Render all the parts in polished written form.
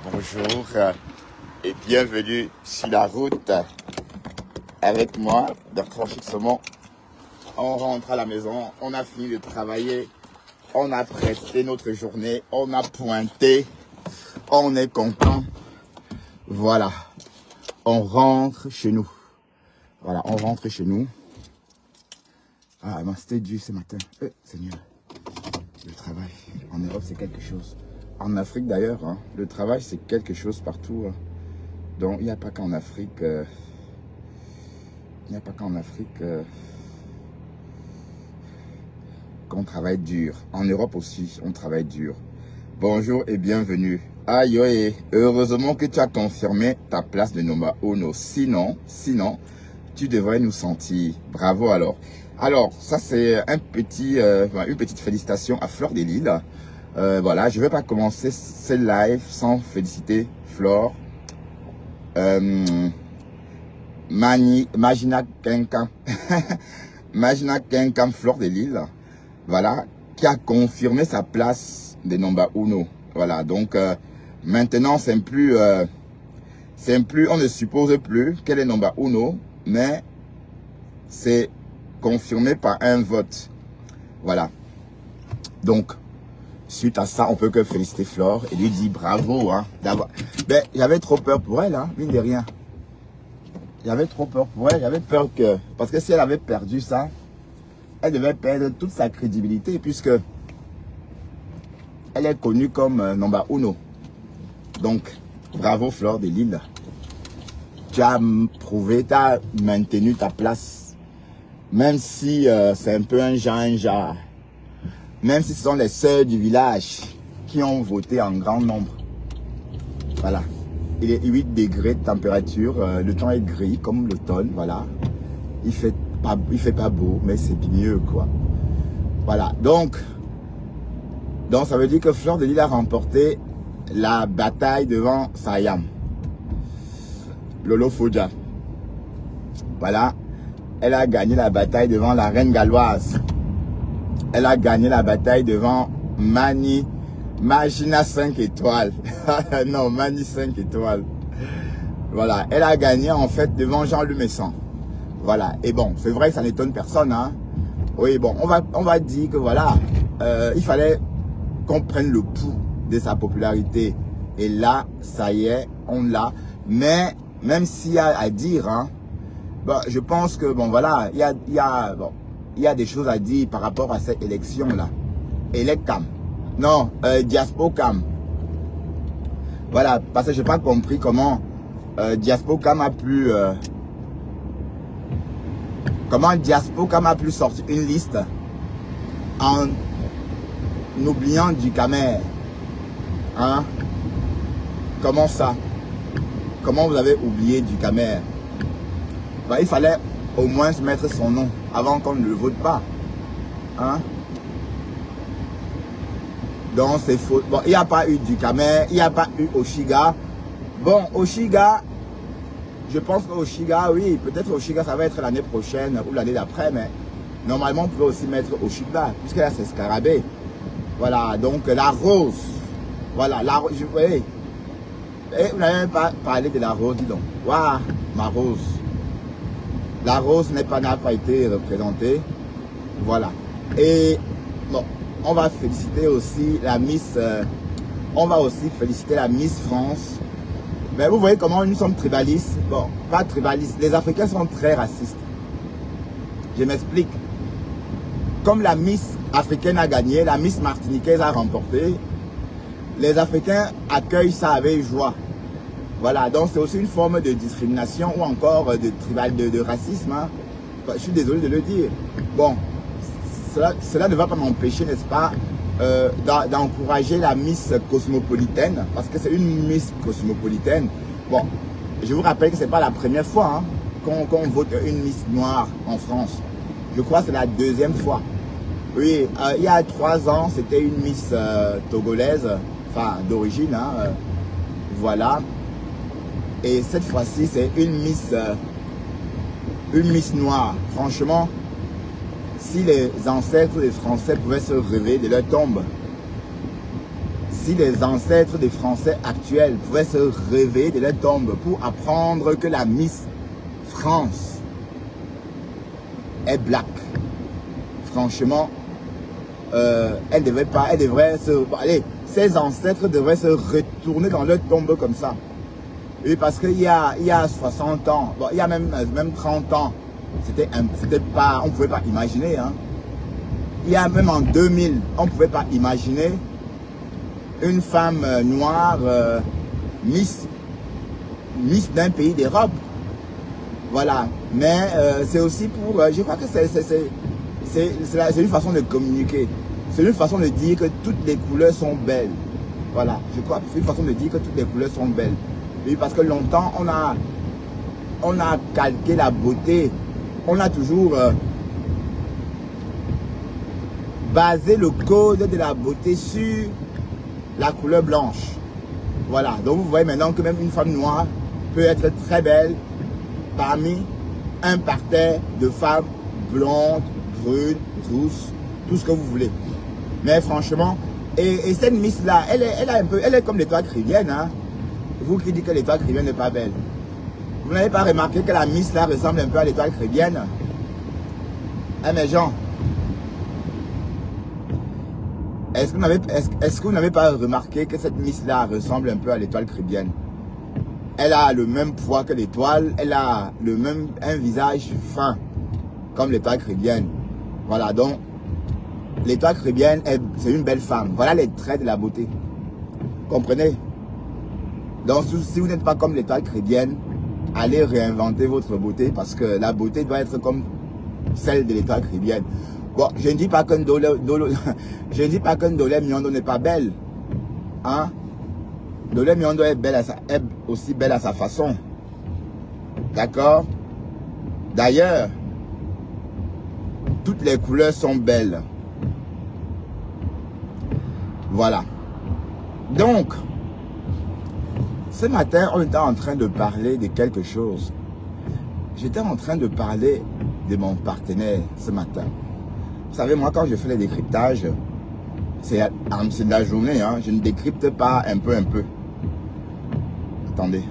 Bonjour et bienvenue sur la route avec moi, Dr. Chixomon. On rentre à la maison, on a fini de travailler, on a presté notre journée, on a pointé, on est content. Voilà, on rentre chez nous. Voilà, on rentre chez nous. Ah, non, c'était dur ce matin. Seigneur, le travail en Europe, c'est quelque chose. En Afrique d'ailleurs, hein, le travail, c'est quelque chose partout. Hein. Donc, il n'y a pas qu'en Afrique. Il n'y a pas qu'en Afrique qu'on travaille dur. En Europe aussi, on travaille dur. Bonjour et bienvenue. Aïe, aïe, heureusement que tu as confirmé ta place de number uno. Sinon, tu devrais nous sentir. Bravo alors. Alors, ça c'est une petite félicitation à Fleur de Lille. Voilà, je ne vais pas commencer ce live sans féliciter Flore. Magina Kenkam. Magina Kenkam Fleur de Lille. Voilà, qui a confirmé sa place de number uno. Voilà, donc maintenant c'est plus, on ne suppose plus qu'elle est number uno, mais c'est confirmé par un vote. Voilà. Donc, suite à ça, on peut que féliciter Flore et lui dire bravo. Hein, ben, j'avais trop peur pour elle, hein, mine de rien. J'avais trop peur pour elle. J'avais peur que... Parce que si elle avait perdu ça, elle devait perdre toute sa crédibilité puisque elle est connue comme number uno. Donc, bravo Fleur de Lille. Tu as prouvé, tu as maintenu ta place. Même si c'est un peu un genre. Même si ce sont les sœurs du village qui ont voté en grand nombre. Voilà. Il est 8 degrés de température. Le temps est gris comme l'automne. Voilà. Il fait pas beau, mais c'est mieux quoi. Voilà. Donc ça veut dire que Fleur de Lille a remporté la bataille devant Sayam. Lolo Fodja. Voilà. Elle a gagné la bataille devant la reine galloise. Elle a gagné la bataille devant Magina 5 étoiles. Non, Mani 5 étoiles. Voilà. Elle a gagné en fait devant Jean-Luc Messon. Voilà. Et bon, c'est vrai que ça n'étonne personne. Hein. Oui, bon, on va dire que voilà, il fallait qu'on prenne le pouls de sa popularité. Et là, ça y est, on l'a. Mais, même s'il y a à dire, hein, bon, je pense que, bon, voilà, il y a des choses à dire par rapport à cette élection-là. Elecam. Non, Diaspocam. Voilà, parce que je n'ai pas compris comment Diaspocam a pu... comment Diaspocam a pu sortir une liste en oubliant du Camer. Hein? Comment ça? Comment vous avez oublié du Camer? Ben, il fallait au moins mettre son nom avant qu'on ne le vote pas. Hein? Donc c'est faux. Bon, il n'y a pas eu du Camer, il n'y a pas eu Oshiga. Bon, Oshiga, je pense qu'Oshiga, oui, peut-être Oshiga, ça va être l'année prochaine ou l'année d'après, mais normalement, on peut aussi mettre Oshiga, puisque là, c'est Scarabée. Voilà, donc la rose. Voilà, la rose. Vous voyez, vous n'avez même pas parlé de la rose, dis donc. Waouh, ma rose. La rose n'a pas été représentée. Voilà. Et bon, on va féliciter aussi la Miss. On va aussi féliciter la Miss France. Mais vous voyez comment nous sommes tribalistes. Bon, pas tribalistes. Les Africains sont très racistes. Je m'explique. Comme la Miss africaine a gagné, la Miss martiniquaise a remporté, les Africains accueillent ça avec joie. Voilà, donc c'est aussi une forme de discrimination ou encore de racisme. Hein. Je suis désolé de le dire. Bon, cela ne va pas m'empêcher, n'est-ce pas, d'encourager la Miss cosmopolitaine, parce que c'est une Miss cosmopolitaine. Bon, je vous rappelle que ce n'est pas la première fois hein, qu'on vote une Miss noire en France. Je crois que c'est la deuxième fois. Oui, il y a 3 ans, c'était une Miss togolaise, enfin d'origine, hein, voilà. Et cette fois-ci, c'est une Miss noire. Franchement, si les ancêtres des Français pouvaient se rêver de leur tombe, si les ancêtres des Français actuels pouvaient se réveiller de leur tombe pour apprendre que la Miss France est black, franchement, elle devrait se... Bon, allez, ses ancêtres devraient se retourner dans leur tombe comme ça. Oui, parce qu'il y a 60 ans, bon, il y a même 30 ans, c'était pas, on ne pouvait pas imaginer, hein. Il y a même en 2000, on ne pouvait pas imaginer une femme noire Miss d'un pays d'Europe. Voilà. Mais c'est aussi pour... je crois que c'est une façon de communiquer. C'est une façon de dire que toutes les couleurs sont belles. Voilà. Je crois que c'est une façon de dire que toutes les couleurs sont belles. Oui, parce que longtemps, on a calqué la beauté. On a toujours basé le code de la beauté sur la couleur blanche. Voilà. Donc vous voyez maintenant que même une femme noire peut être très belle parmi un parterre de femmes blondes, brunes, rousses, tout ce que vous voulez. Mais franchement, et cette Miss là, elle est comme l'étoile caribéenne, hein. Vous qui dites que l'étoile caribéenne n'est pas belle. Vous n'avez pas remarqué que la Miss là ressemble un peu à l'étoile caribéenne? Hein, mes gens? Est-ce que vous n'avez pas remarqué que cette Miss là ressemble un peu à l'étoile caribéenne? Elle a le même poids que l'étoile, elle a un visage fin, comme l'étoile caribéenne. Voilà, donc, l'étoile caribéenne, c'est une belle femme. Voilà les traits de la beauté. Comprenez? Donc, si vous n'êtes pas comme l'étoile caribéenne, allez réinventer votre beauté, parce que la beauté doit être comme celle de l'étoile caribéenne. Bon, je ne dis pas qu'un Dolé Miondo n'est pas belle. Hein? Dolé Miondo est aussi belle à sa façon. D'accord? D'ailleurs, toutes les couleurs sont belles. Voilà. Donc, ce matin, on était en train de parler de quelque chose. J'étais en train de parler de mon partenaire ce matin. Vous savez, moi, quand je fais les décryptages, c'est de la journée, hein, je ne décrypte pas un peu. Attendez.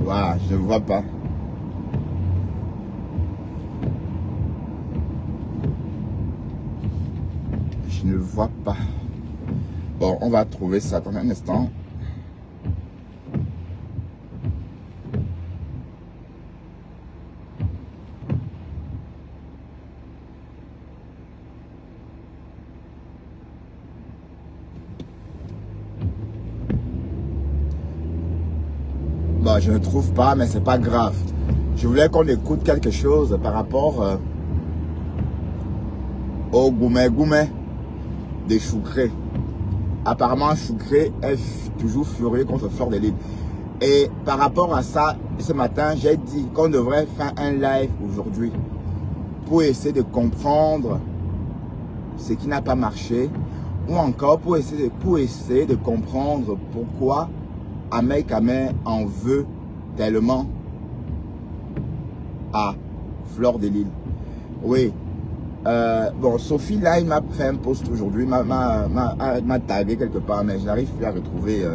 Voilà, je ne vois pas. Je ne vois pas. Bon, on va trouver ça. Attendez un instant. Bon, je ne trouve pas, mais c'est pas grave. Je voulais qu'on écoute quelque chose par rapport au gourmet des Choucré. Apparemment, Choucré est toujours furieux contre Fleur de Lys. Et par rapport à ça, ce matin, j'ai dit qu'on devrait faire un live aujourd'hui pour essayer de comprendre ce qui n'a pas marché, ou encore pour essayer de comprendre pourquoi Ahmed Kamel en veut tellement à Fleur de Lys. Oui. Bon, Sophie Line m'a fait un post aujourd'hui, m'a tagué quelque part, mais je n'arrive plus à retrouver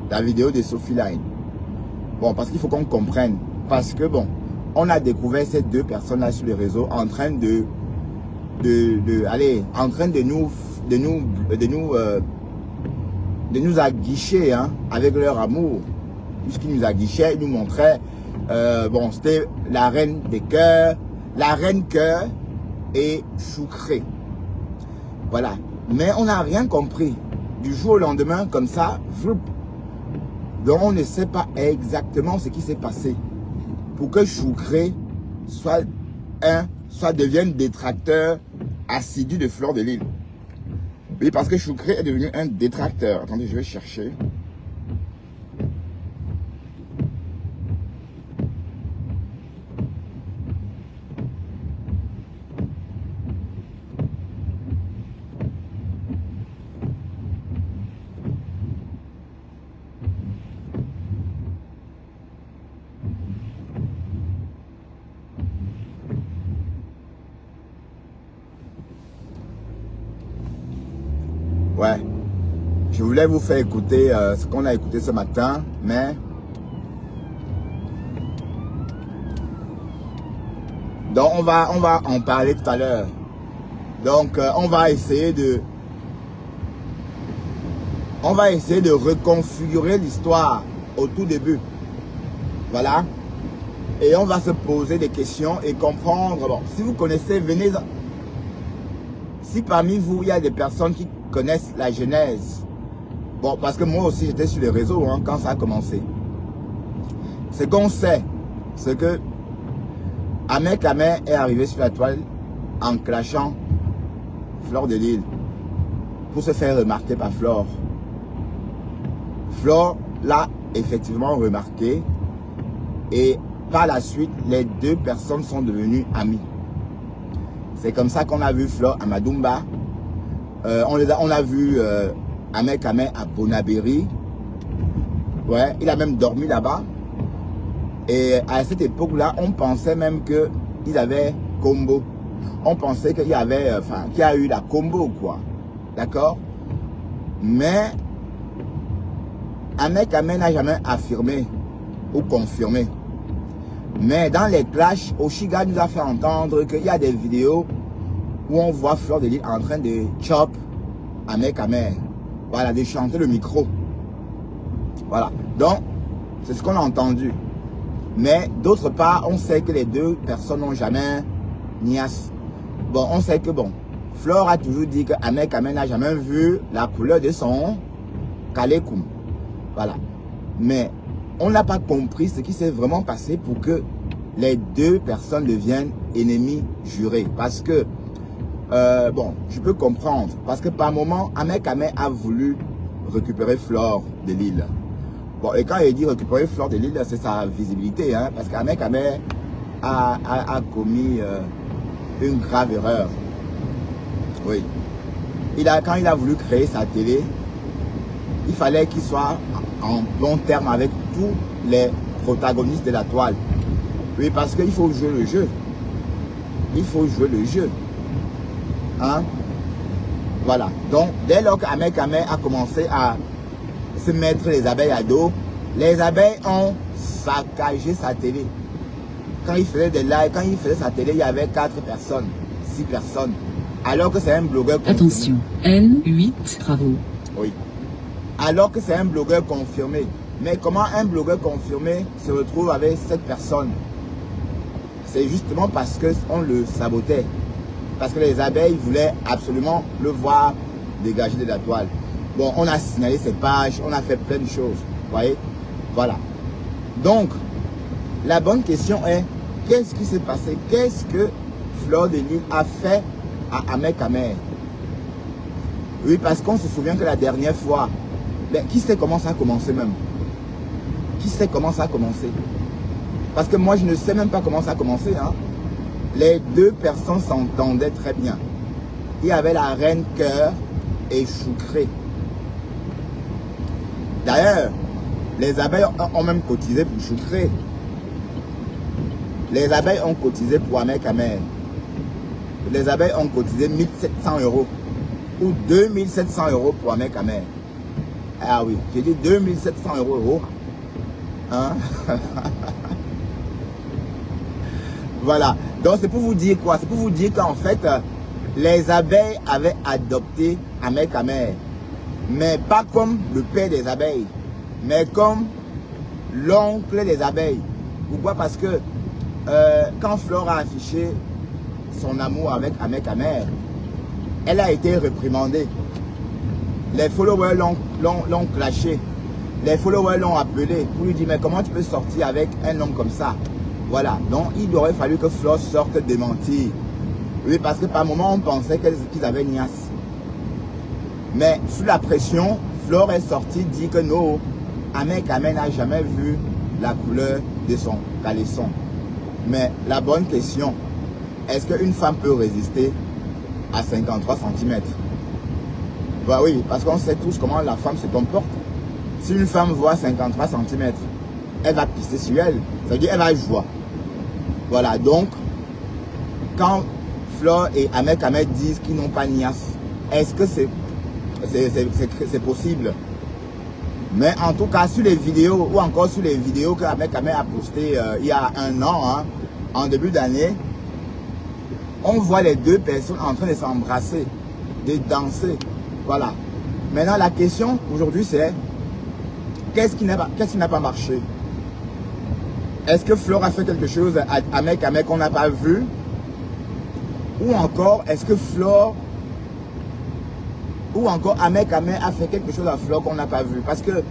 la vidéo de Sophie Line. Bon, parce qu'il faut qu'on comprenne. Parce que bon, on a découvert ces deux personnes-là sur les réseaux en train de nous aguicher, hein, avec leur amour. puisqu'il nous aguichait, il nous montrait, bon, c'était la reine des cœurs, la reine cœur et Choucré. Voilà. Mais on n'a rien compris. Du jour au lendemain, comme ça, donc on ne sait pas exactement ce qui s'est passé pour que Choucré soit devienne détracteur assidu de Fleur de Lys. Oui, parce que Choucré est devenu un détracteur. Attendez, je vais chercher. Ouais, je voulais vous faire écouter ce qu'on a écouté ce matin, mais donc on va en parler tout à l'heure. Donc on va essayer de reconfigurer l'histoire au tout début. Voilà. Et on va se poser des questions et comprendre. Bon, si vous connaissez, venez. Si parmi vous, il y a des personnes qui connaissent la genèse. Bon, parce que moi aussi, j'étais sur les réseaux quand ça a commencé. Ce qu'on sait, c'est que Ahmed Kamé est arrivé sur la toile en clashant Fleur de Lys pour se faire remarquer par Flore. Flore l'a effectivement remarqué et par la suite, les deux personnes sont devenues amies. C'est comme ça qu'on a vu Flore à Madumba. On a vu Ahmed Kamé à Bonabéry. Ouais, il a même dormi là-bas. Et à cette époque-là, on pensait même qu'ils avaient combo. On pensait qu'il y avait, qu'il y a eu la combo, quoi. D'accord? Mais Ahmed Kamé n'a jamais affirmé ou confirmé. Mais dans les clashs, Oshiga nous a fait entendre qu'il y a des vidéos où on voit Fleur de Lys en train de chop Ahmed Kamé. Voilà, de chanter le micro. Voilà. Donc, c'est ce qu'on a entendu. Mais d'autre part, on sait que les deux personnes n'ont jamais niasse. Bon, on sait que bon, Flore a toujours dit que Ahmed Kamé n'a jamais vu la couleur de son Kalekoum. Voilà. Mais on n'a pas compris ce qui s'est vraiment passé pour que les deux personnes deviennent ennemis jurés. Parce que, bon, je peux comprendre. Parce que par moment, Ahmed Kamé a voulu récupérer Fleur de Lys. Bon, et quand il dit récupérer Fleur de Lys, c'est sa visibilité. Parce qu'Ahmed Kamé a commis une grave erreur. Oui. Quand il a voulu créer sa télé, il fallait qu'il soit en bon terme avec tous les protagonistes de la toile. Oui, parce qu'il faut jouer le jeu. Il faut jouer le jeu. Voilà. Donc, dès lors qu'Ahmed Kamé a commencé à se mettre les abeilles à dos, les abeilles ont saccagé sa télé. Quand il faisait des lives, quand il faisait sa télé, il y avait 4 personnes, 6 personnes. Alors que c'est un blogueur confirmé. Attention, N8, travaux. Oui. Alors que c'est un blogueur confirmé. Mais comment un blogueur confirmé se retrouve avec 7 personnes? C'est justement parce qu'on le sabotait. Parce que les abeilles voulaient absolument le voir dégager de la toile. Bon, on a signalé ces pages, on a fait plein de choses. Vous voyez? Voilà. Donc, la bonne question est, qu'est-ce qui s'est passé? Qu'est-ce que Fleur de Lys a fait à Ahmed Kamé? Oui, parce qu'on se souvient que la dernière fois, ben, qui sait comment ça a commencé même? Qui sait comment ça a commencé? Parce que moi, je ne sais même pas comment ça a commencé. Les deux personnes s'entendaient très bien. Il y avait la reine Cœur et Choucré. D'ailleurs, les abeilles ont même cotisé pour Choucré. Les abeilles ont cotisé pour Ahmed Kamé. Les abeilles ont cotisé 1700 € ou 2700 € pour Ahmed Kamé. Ah oui, j'ai dit 2700 €. Voilà. Donc c'est pour vous dire quoi? C'est pour vous dire qu'en fait, les abeilles avaient adopté Ahmed Kamé. Mais pas comme le père des abeilles, mais comme l'oncle des abeilles. Pourquoi? Parce que quand Flore a affiché son amour avec Ahmed Ahmed, elle a été réprimandée. Les followers l'ont clashé. Les followers l'ont appelé pour lui dire mais comment tu peux sortir avec un homme comme ça? Voilà, donc il aurait fallu que Flore sorte démentir. Oui, parce que par moment on pensait qu'ils avaient niasse. Mais sous la pression, Flore est sortie dit que non, Ahmed Ahmed n'a jamais vu la couleur de son caleçon. Mais la bonne question, est-ce qu'une femme peut résister à 53 cm? Bah oui, parce qu'on sait tous comment la femme se comporte. Si une femme voit 53 cm, elle va pisser sur elle. Ça veut dire qu'elle va jouer. Voilà, donc, quand Flore et Ahmed Ahmed disent qu'ils n'ont pas niasse, est-ce que c'est possible? Mais en tout cas, sur les vidéos, ou encore sur les vidéos que Ahmed Ahmed a postées il y a un an, hein, en début d'année, on voit les deux personnes en train de s'embrasser, de danser. Voilà. Maintenant, la question aujourd'hui, c'est qu'est-ce qui n'a pas marché? Est-ce que Flore a fait quelque chose à Ahmed Ahmed qu'on n'a pas vu? Ou encore, est-ce que Flore ou encore Ahmed Ahmed a fait quelque chose à Flore qu'on n'a pas vu? Parce que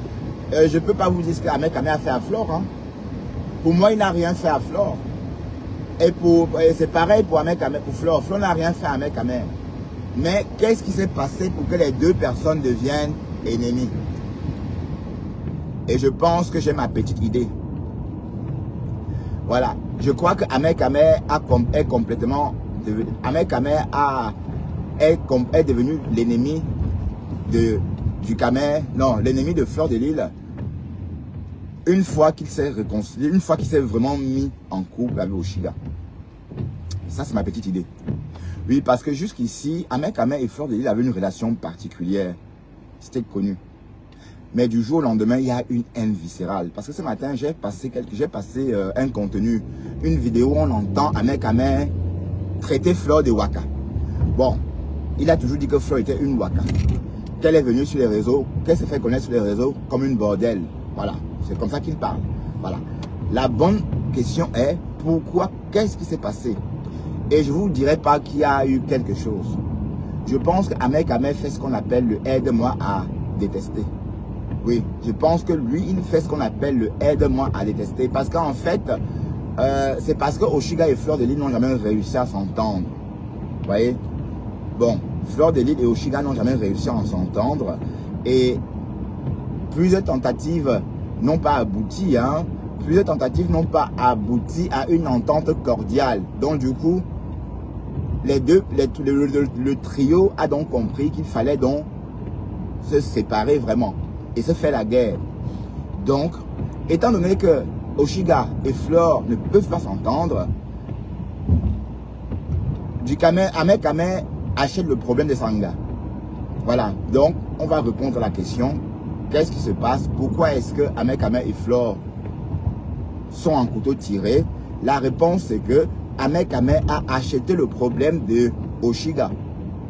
je ne peux pas vous dire ce qu'Ahmed Ahmed a fait à Flore. Hein. Pour moi, il n'a rien fait à Flore. Et c'est pareil pour Ahmed Ahmed, pour Flore. Flore n'a rien fait à Ahmed Ahmed. Mais qu'est-ce qui s'est passé pour que les deux personnes deviennent ennemies? Et je pense que j'ai ma petite idée. Voilà. Je crois que Ahmed Ahmed est complètement... Ahmed Ahmed est devenu l'ennemi du Camer, non, l'ennemi de Fleur de Lille, une fois qu'il s'est réconcilié, une fois qu'il s'est vraiment mis en couple avec Oshiga. Ça, c'est ma petite idée. Oui, parce que jusqu'ici, Ahmed Ahmed et Fleur de Lille avaient une relation particulière. C'était connu. Mais du jour au lendemain, il y a une haine viscérale. Parce que ce matin, j'ai passé un contenu, une vidéo où on entend Ahmed Ahmed traiter Fleur de Waka. Bon, il a toujours dit que Fleur était une Waka. Qu'elle est venue sur les réseaux, qu'elle s'est fait connaître sur les réseaux comme une bordelle. Voilà, c'est comme ça qu'il parle. Voilà. La bonne question est, pourquoi, qu'est-ce qui s'est passé? Et je ne vous dirai pas qu'il y a eu quelque chose. Je pense qu'Ahmed Ahmed fait ce qu'on appelle le aide-moi à détester. Oui, je pense que lui, il fait ce qu'on appelle le aide-moi à détester. Parce qu'en fait, c'est parce que Oshiga et Fleur de Lille n'ont jamais réussi à s'entendre. Vous voyez? Bon, Fleur de Lille et Oshiga n'ont jamais réussi à s'entendre. Et plusieurs tentatives n'ont pas abouti. Hein? Plusieurs tentatives n'ont pas abouti à une entente cordiale. Donc du coup, le trio a donc compris qu'il fallait donc se séparer vraiment et se faire la guerre. Donc, étant donné que Oshiga et Flore ne peuvent pas s'entendre, Ahmed Ahmed achète le problème de Sanga. Voilà, donc on va répondre à la question, qu'est-ce qui se passe? Pourquoi est-ce que Ahmed Ahmed et Flore sont en couteau tiré? La réponse c'est que Ahmed Ahmed a acheté le problème de Oshiga.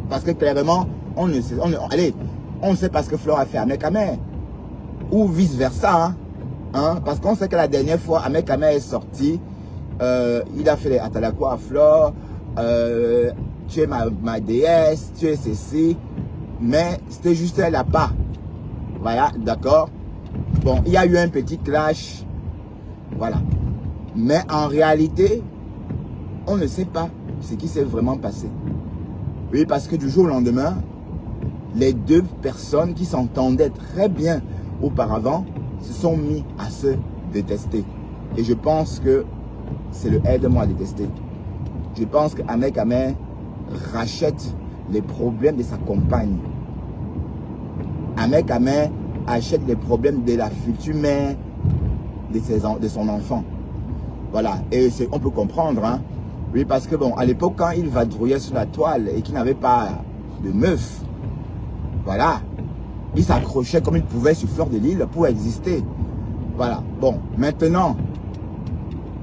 Parce que clairement, on ne sait pas ce que Flore a fait à Ahmed Ahmed. Ou vice versa. Hein? Parce qu'on sait que la dernière fois, Ahmed Ahmed est sorti. Il a fait les Atalakwa à Flore. Tu es ma déesse, tu es ceci. Mais c'était juste elle n'a pas. Voilà, d'accord. Bon, il y a eu un petit clash. Voilà. Mais en réalité, on ne sait pas ce qui s'est vraiment passé. Oui, parce que du jour au lendemain, les deux personnes qui s'entendaient très bien auparavant se sont mis à se détester. Et je pense que c'est le aide-moi à détester. Je pense qu'Ahmed Ahmed rachète les problèmes de sa compagne. Ahmed Ahmed achète les problèmes de la future mère de son enfant. Voilà, et on peut comprendre, hein. Oui, parce que bon, à l'époque, quand il vadrouillait sur la toile et qu'il n'avait pas de meuf, voilà, il s'accrochait comme il pouvait sur Fleur de Lille pour exister. Voilà, bon, maintenant,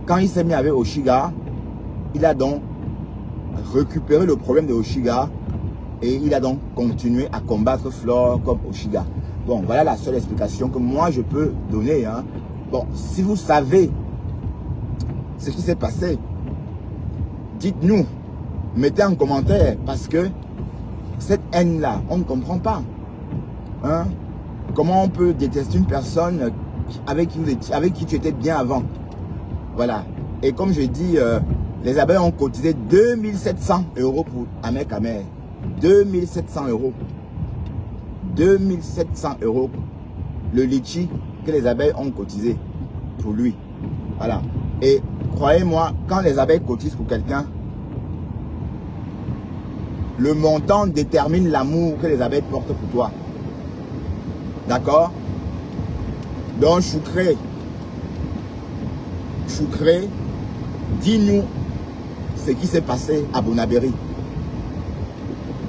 quand il s'est mis avec Oshiga, il a donc récupéré le problème de Oshiga et il a donc continué à combattre Flore comme Oshiga. Bon, voilà la seule explication que moi je peux donner, hein. Bon, si vous savez ce qui s'est passé, dites-nous, mettez en commentaire, parce que cette haine-là, on ne comprend pas. Hein? Comment on peut détester une personne avec qui tu étais bien avant? Voilà. Et comme je dis, les abeilles ont cotisé 2700 € pour Ahmed Kamer. 2700 €. 2700 € le litchi que les abeilles ont cotisé pour lui. Voilà. Et croyez-moi, quand les abeilles cotisent pour quelqu'un, le montant détermine l'amour que les abeilles portent pour toi. D'accord? Donc, Choucré, dis-nous ce qui s'est passé à Bonabéry.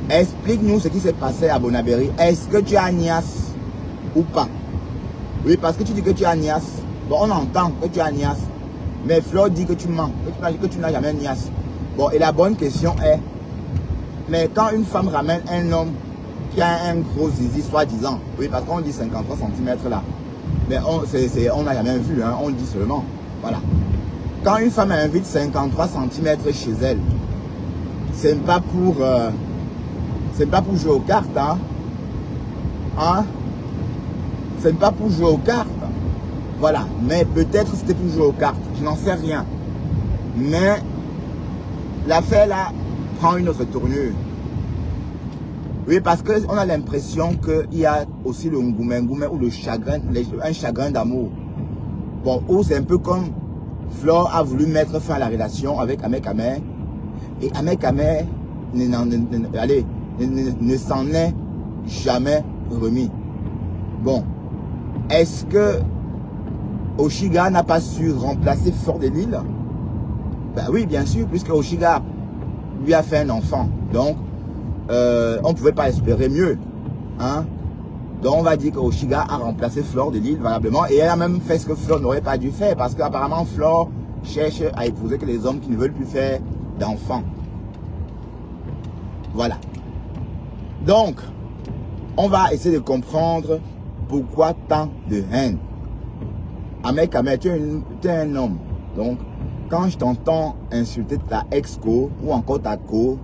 Explique-nous ce qui s'est passé à Bonabéry. Est-ce que tu as Nias ou pas? Oui, parce que tu dis que tu as Nias. Bon, on entend que tu as Nias. Mais Flo dit que tu mens, que tu n'as jamais Nias. Bon, et la bonne question est, mais quand une femme ramène un homme qui a un gros zizi, soi-disant, oui, parce qu'on dit 53 cm là, mais on n'a jamais vu, hein, on dit seulement, voilà. Quand une femme invite 53 cm chez elle, c'est pas pour jouer aux cartes, hein. Hein? C'est pas pour jouer aux cartes. Voilà. Mais peut-être c'était pour jouer aux cartes. Je n'en sais rien. Mais l'affaire là prend une autre tournure. Oui, parce qu'on a l'impression qu'il y a aussi le ngoumé ou le chagrin, un chagrin d'amour. Bon, où c'est un peu comme Flore a voulu mettre fin à la relation avec Ahmed Kamer. Et Ahmed Kamer ne s'en est jamais remis. Bon, est-ce que Oshiga n'a pas su remplacer Fleur de Lille? Ben oui, bien sûr, puisque Oshiga lui a fait un enfant. Donc, on ne pouvait pas espérer mieux. Hein? Donc, on va dire que Oshiga a remplacé Fleur de Lille valablement. Et elle a même fait ce que Fleur n'aurait pas dû faire. Parce qu'apparemment, Fleur cherche à épouser que les hommes qui ne veulent plus faire d'enfants. Voilà. Donc, on va essayer de comprendre pourquoi tant de haine. Ahmed Kamer, tu es un homme. Donc, quand je t'entends insulter ta ex-co ou encore ta co,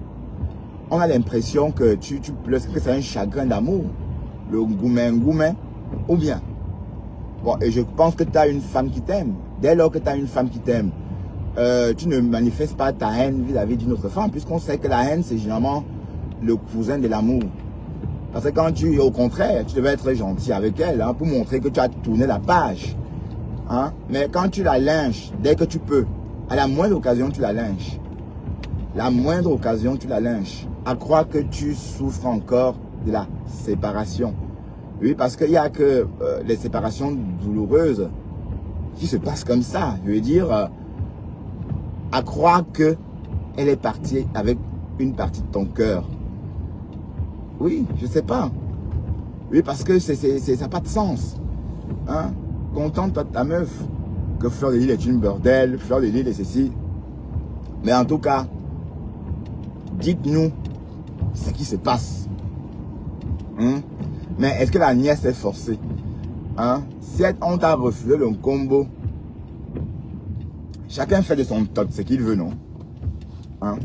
on a l'impression que tu pleures, que c'est un chagrin d'amour. Le ngoumé, ou bien. Bon, et je pense que tu as une femme qui t'aime. Dès lors que tu as une femme qui t'aime, tu ne manifestes pas ta haine vis-à-vis d'une autre femme, puisqu'on sait que la haine, c'est généralement le cousin de l'amour. Parce que quand au contraire, tu devais être gentil avec elle, hein, pour montrer que tu as tourné la page. Hein? Mais quand tu la lynches, dès que tu peux, à la moindre occasion, tu la lynches. La moindre occasion, tu la lynches. À croire que tu souffres encore de la séparation. Oui, parce qu'il n'y a que les séparations douloureuses qui se passent comme ça. Je veux dire, à croire que elle est partie avec une partie de ton cœur. Oui, je sais pas. Oui, parce que ça n'a pas de sens. Hein? Contente-toi de ta meuf. Que Fleur de Lille est une bordel, Fleur de Lille est ceci. Mais en tout cas, dites-nous ce qui se passe. Hein? Mais est-ce que la nièce est forcée? Hein? Si on t'a refusé le combo, chacun fait de son top ce qu'il veut, non? Hein?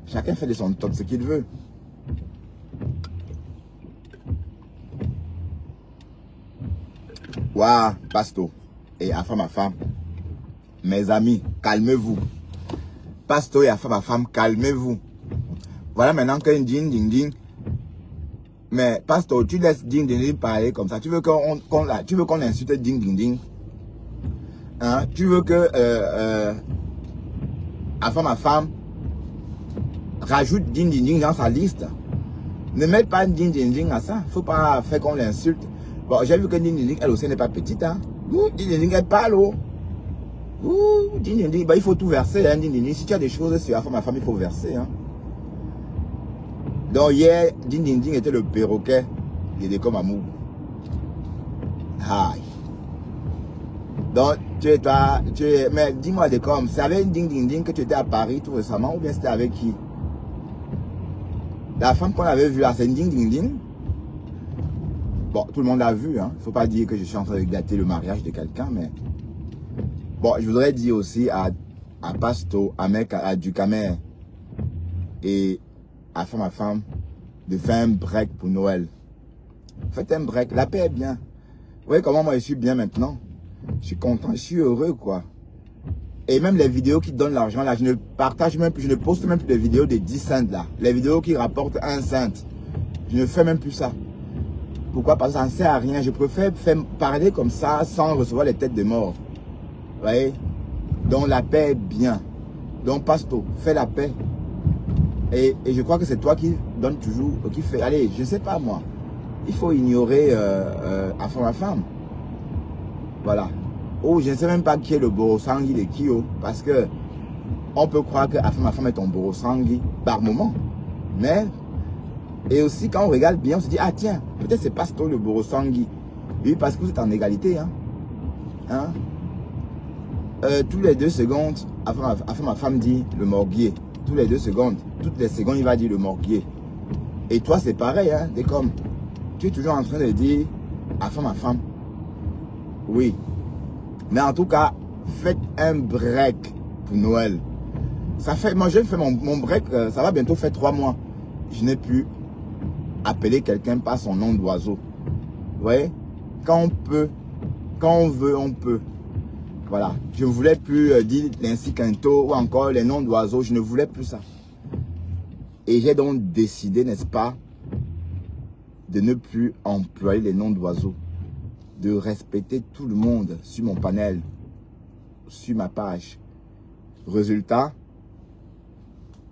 Chacun fait de son top ce qu'il veut. Waouh, Pasto et à femme, mes amis, calmez-vous. Pasto et à femme, calmez-vous. Voilà maintenant qu'un ding. Mais Pasto, tu laisses ding parler comme ça. Tu veux qu'on insulte ding. Hein? Tu veux que à femme rajoute ding dans sa liste. Ne mets pas ding à ça. Faut pas faire qu'on l'insulte. Bon, j'ai vu que ding elle aussi n'est pas petite. Hein? Ding elle parle. Ding, bah, il faut tout verser. Hein, ding. Si tu as des choses sur ma femme, il faut verser. Hein? Donc hier, ding était le perroquet. Il était comme amour. Aïe. Donc mais dis-moi des comme. C'est avec ding que tu étais à Paris tout récemment ou bien c'était avec qui? La femme qu'on avait vue là, c'est ding. Bon, tout le monde l'a vu, hein. Il ne faut pas dire que je suis en train de gâter le mariage de quelqu'un, mais... Bon, je voudrais dire aussi à Pasto, à Ducamer et à ma femme de faire un break pour Noël. Faites un break, la paix est bien. Vous voyez comment moi je suis bien maintenant? Je suis content, je suis heureux, quoi. Et même les vidéos qui donnent l'argent, là, je ne partage même plus, je ne poste même plus de vidéos de 10 cents, là. Les vidéos qui rapportent 1 cent. Je ne fais même plus ça. Pourquoi? Parce que ça ne sert à rien. Je préfère parler comme ça sans recevoir les têtes de mort. Vous voyez? Donc la paix est bien. Donc Pasto, fais la paix. Et je crois que c'est toi qui donne toujours, qui fait, allez, je ne sais pas moi. Il faut ignorer ma femme. Voilà. Oh, je ne sais même pas qui est le Borosangui de Kyo. Parce que on peut croire que ma femme est ton Borosangui par moment. Mais, et aussi quand on regarde bien, on se dit, ah tiens, peut-être c'est Pasto le Borosangui. Oui, parce que vous êtes en égalité. Hein? Tous les 2 secondes, ma femme dit le morguier. Tous les 2 secondes, toutes les secondes, il va dire le morguier. Et toi, c'est pareil, hein? T'es comme, tu es toujours en train de dire ma femme. Oui. Mais en tout cas, faites un break pour Noël. Ça fait, moi, je fais mon break, ça va bientôt faire 3 mois. Je n'ai plus appelé quelqu'un par son nom d'oiseau. Vous voyez? Quand on peut, quand on veut, on peut. Voilà. Je ne voulais plus dire ainsi qu'un taux ou encore les noms d'oiseaux. Je ne voulais plus ça. Et j'ai donc décidé, n'est-ce pas, de ne plus employer les noms d'oiseaux. De respecter tout le monde sur mon panel, sur ma page. Résultat,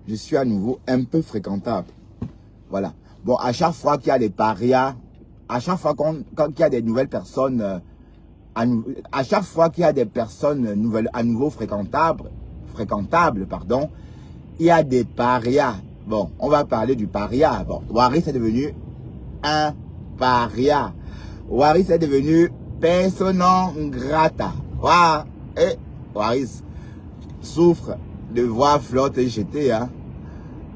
je suis à nouveau un peu fréquentable. Voilà. Bon, à chaque fois qu'il y a des parias, à chaque fois qu'il y a des nouvelles personnes, à chaque fois qu'il y a des personnes nouvelles, à nouveau fréquentables, pardon, il y a des parias. Bon, on va parler du paria. Bon, Waris est devenu un paria. Waris est devenu personne non grata. Waouh, et Waris souffre de voir Flore te jeter, hein.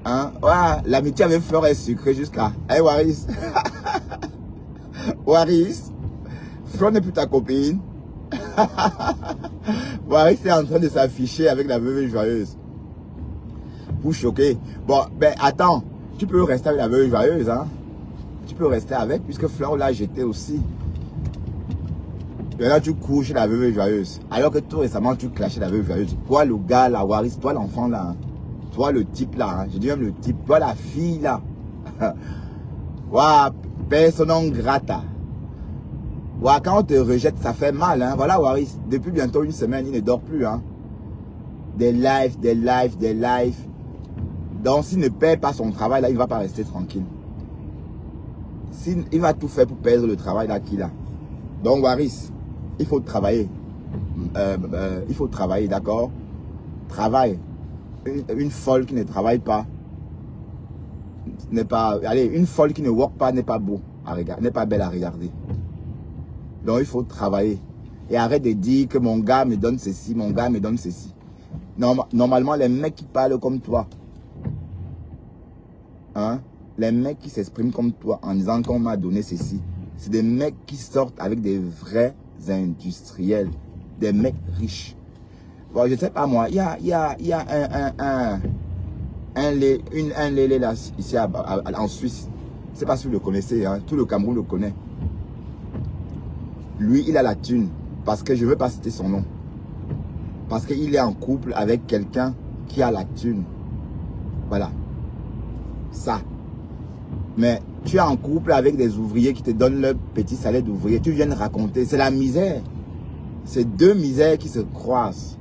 Ouais, l'amitié avec Flore est sucrée jusqu'à... Hey Waris. Waris, Flore n'est plus ta copine. Waris est en train de s'afficher avec la veuve joyeuse. Pour choquer. Bon, ben attends, tu peux rester avec la veuve joyeuse, hein. Tu peux rester avec, puisque Flore l'a jeté aussi. Et là, tu couches la veuve joyeuse. Alors que tout récemment, tu clashais la veuve joyeuse. Toi, le gars, là, Waris, toi, l'enfant, là. Hein. Toi, le type, là. Hein. Je dis même le type. Toi, la fille, là. Waouh, personne non grata. Waouh, quand on te rejette, ça fait mal, hein. Voilà, Waris. Depuis bientôt 1 semaine, il ne dort plus, hein. Des lives. Donc, s'il ne paie pas son travail, là, il ne va pas rester tranquille. Il va tout faire pour perdre le travail, là, qu'il a. Donc, Waris, il faut travailler. Il faut travailler, d'accord? Travaille. Une folle qui ne travaille pas n'est pas... Allez, une folle qui ne work pas n'est pas beau à regarder, n'est pas belle à regarder. Donc, il faut travailler. Et arrête de dire que mon gars me donne ceci, mon gars me donne ceci. Normalement, les mecs qui parlent comme toi, hein, les mecs qui s'expriment comme toi en disant qu'on m'a donné ceci, c'est des mecs qui sortent avec des vrais industriels, des mecs riches. Bon, je sais pas moi, il y a un lélé là, ici en Suisse. Je sais pas si vous le connaissez, hein, tout le Cameroun le connaît. Lui, il a la thune, parce que je ne veux pas citer son nom. Parce qu'il est en couple avec quelqu'un qui a la thune. Voilà. Ça. Mais tu es en couple avec des ouvriers qui te donnent leur petit salaire d'ouvrier. Tu viens de raconter. C'est la misère. C'est 2 misères qui se croisent.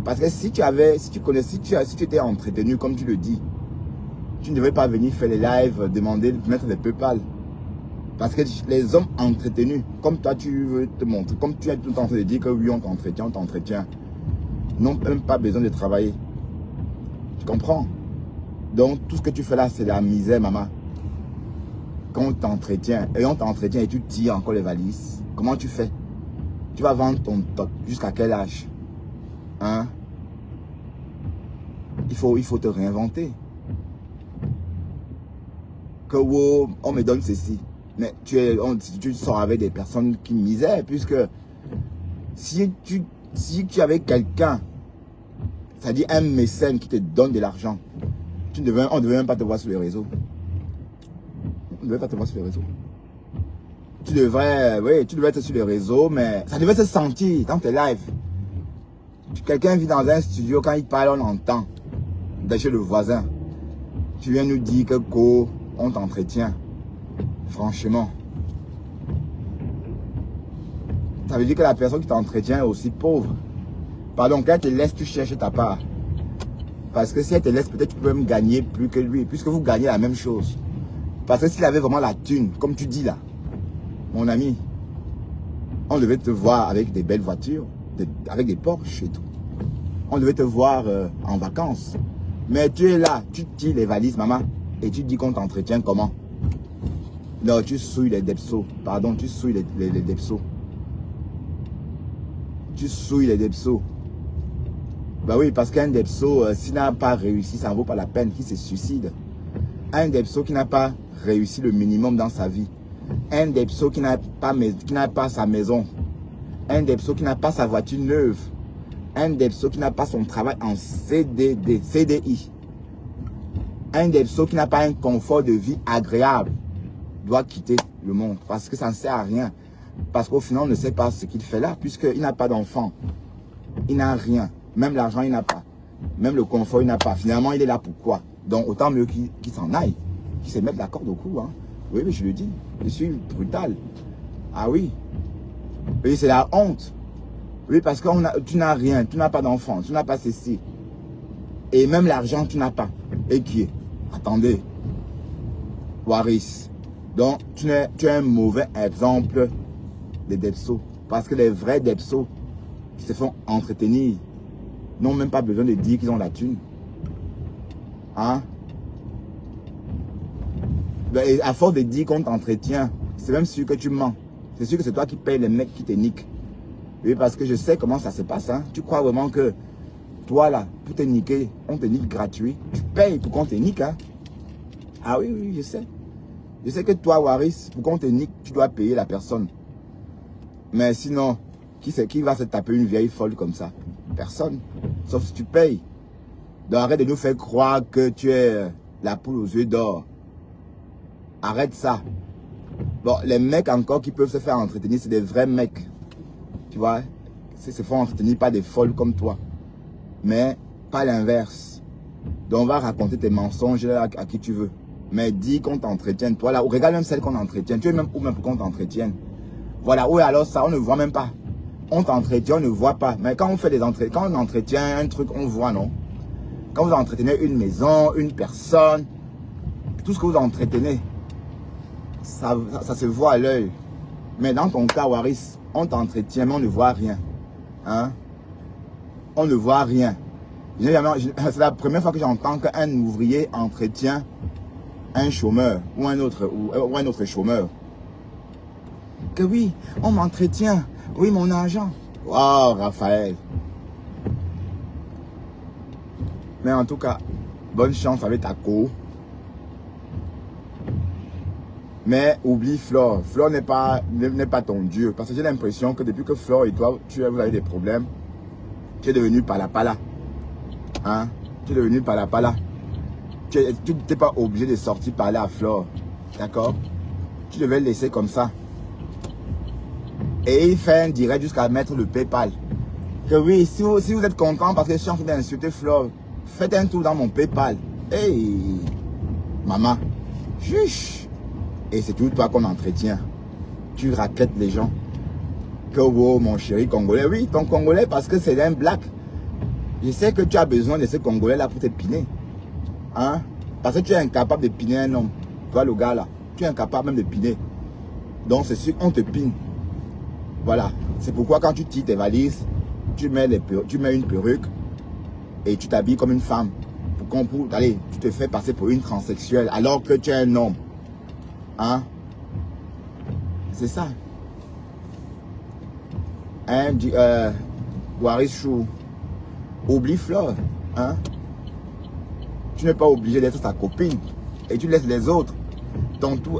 Parce que si tu étais entretenu, comme tu le dis, tu ne devais pas venir faire les lives, demander de mettre des PayPal. Parce que les hommes entretenus, comme toi tu veux te montrer, comme tu es tout en train de dire que oui, on t'entretient, n'ont même pas besoin de travailler. Tu comprends? Donc tout ce que tu fais là, c'est la misère, maman. Quand on t'entretient, et tu tires encore les valises, comment tu fais? Tu vas vendre ton top jusqu'à quel âge? Hein? Il faut te réinventer. Que wow, on me donne ceci. Mais tu sors avec des personnes qui misaient, puisque si tu avais quelqu'un, c'est-à-dire un mécène qui te donne de l'argent, on ne devait même pas te voir sur les réseaux. On ne devait pas te voir sur les réseaux. Tu devrais être sur les réseaux, mais ça devait se sentir dans tes lives. Quelqu'un vit dans un studio, quand il parle, on entend. De chez le voisin. Tu viens nous dire que on t'entretient. Franchement. Ça veut dire que la personne qui t'entretient est aussi pauvre. Pardon, quand elle te laisse, tu cherches ta part. Parce que si elle te laisse, peut-être tu peux même gagner plus que lui, puisque vous gagnez la même chose. Parce que s'il avait vraiment la thune, comme tu dis là, mon ami, on devait te voir avec des belles voitures, avec des Porsche et tout. On devait te voir en vacances. Mais tu es là, tu tires les valises, maman, et tu dis qu'on t'entretient comment? Non, tu souilles les depsos. Pardon, tu souilles les depsos. Tu souilles les depsos. Bah oui, parce qu'un depso, s'il n'a pas réussi, ça ne vaut pas la peine qu'il se suicide. Un depso qui n'a pas réussi le minimum dans sa vie. Un depso qui n'a pas sa maison. Un depso qui n'a pas sa voiture neuve. Un depso qui n'a pas son travail en CDI. Un depso qui n'a pas un confort de vie agréable doit quitter le monde parce que ça ne sert à rien. Parce qu'au final, on ne sait pas ce qu'il fait là puisqu'il n'a pas d'enfant. Il n'a rien. Même l'argent, il n'a pas. Même le confort, il n'a pas. Finalement, il est là pour quoi? Donc, autant mieux qu'il s'en aille. Qu'il se mette la corde au cou. Hein. Oui, mais je le dis. Je suis brutal. Ah oui. Oui, c'est la honte. Oui, parce que tu n'as rien. Tu n'as pas d'enfant. Tu n'as pas ceci. Et même l'argent, tu n'as pas. Et qui est? Attendez. Waris. Donc, tu es un mauvais exemple des depsos. Parce que les vrais depsos qui se font entretenir n'ont même pas besoin de dire qu'ils ont la thune. Hein? Et à force de dire qu'on t'entretient, c'est même sûr que tu mens. C'est sûr que c'est toi qui payes les mecs qui te niquent. Oui, parce que je sais comment ça se passe. Hein? Tu crois vraiment que toi là, pour te niquer, on te nique gratuit. Tu payes pour qu'on te nique. Hein? Ah oui, oui, je sais. Je sais que toi, Waris, pour qu'on te nique, tu dois payer la personne. Mais sinon, qui va se taper une vieille folle comme ça? Personne. Sauf si tu payes. Donc arrête de nous faire croire que tu es la poule aux yeux d'or. Arrête ça. Bon, les mecs encore qui peuvent se faire entretenir, c'est des vrais mecs. Tu vois? Ils se font entretenir par des folles comme toi. Mais pas l'inverse. Donc on va raconter tes mensonges à qui tu veux. Mais dis qu'on t'entretienne. Toi là, ou regarde même celle qu'on entretient. Tu es même où même pour qu'on t'entretienne. Voilà, oui alors ça, on ne voit même pas. On t'entretient, on ne voit pas. Mais quand on fait des entretiens, quand on entretient un truc, on voit, non? Quand vous entretenez une maison, une personne, tout ce que vous entretenez, ça se voit à l'œil. Mais dans ton cas, Waris, on t'entretient, mais on ne voit rien. Hein? On ne voit rien. C'est la première fois que j'entends qu'un ouvrier entretient un chômeur ou un autre chômeur. Que oui, on m'entretient. Oui, mon argent. Wow, Raphaël. Mais en tout cas, bonne chance avec ta co. Mais oublie Flore. Flore n'est pas ton Dieu. Parce que j'ai l'impression que depuis que Flore et toi, vous avez des problèmes, tu es devenu palapala. Hein? Tu es devenu palapala. Tu n'es pas obligé de sortir parler à Flore. D'accord? Tu devais le laisser comme ça. Et il fait un direct jusqu'à mettre le PayPal. Que oui, si vous êtes content parce que je suis en train d'insulter Flore, faites un tour dans mon PayPal. Hey, maman, chuch. Et c'est toujours toi qu'on entretient. Tu raquettes les gens. Que wow, mon chéri congolais. Oui, ton congolais parce que c'est un black. Je sais que tu as besoin de ce congolais là pour te piner. Hein? Parce que tu es incapable de piner un homme. Toi le gars là, tu es incapable même de piner. Donc c'est sûr qu'on te pine. Voilà. C'est pourquoi quand tu tires tes valises, tu mets une perruque et tu t'habilles comme une femme. Allez, tu te fais passer pour une transsexuelle alors que tu es un homme. Hein? C'est ça. Hein? Waris Chou. Oublie Flore. Hein? Tu n'es pas obligé d'être sa copine. Et tu laisses les autres. Donc tout.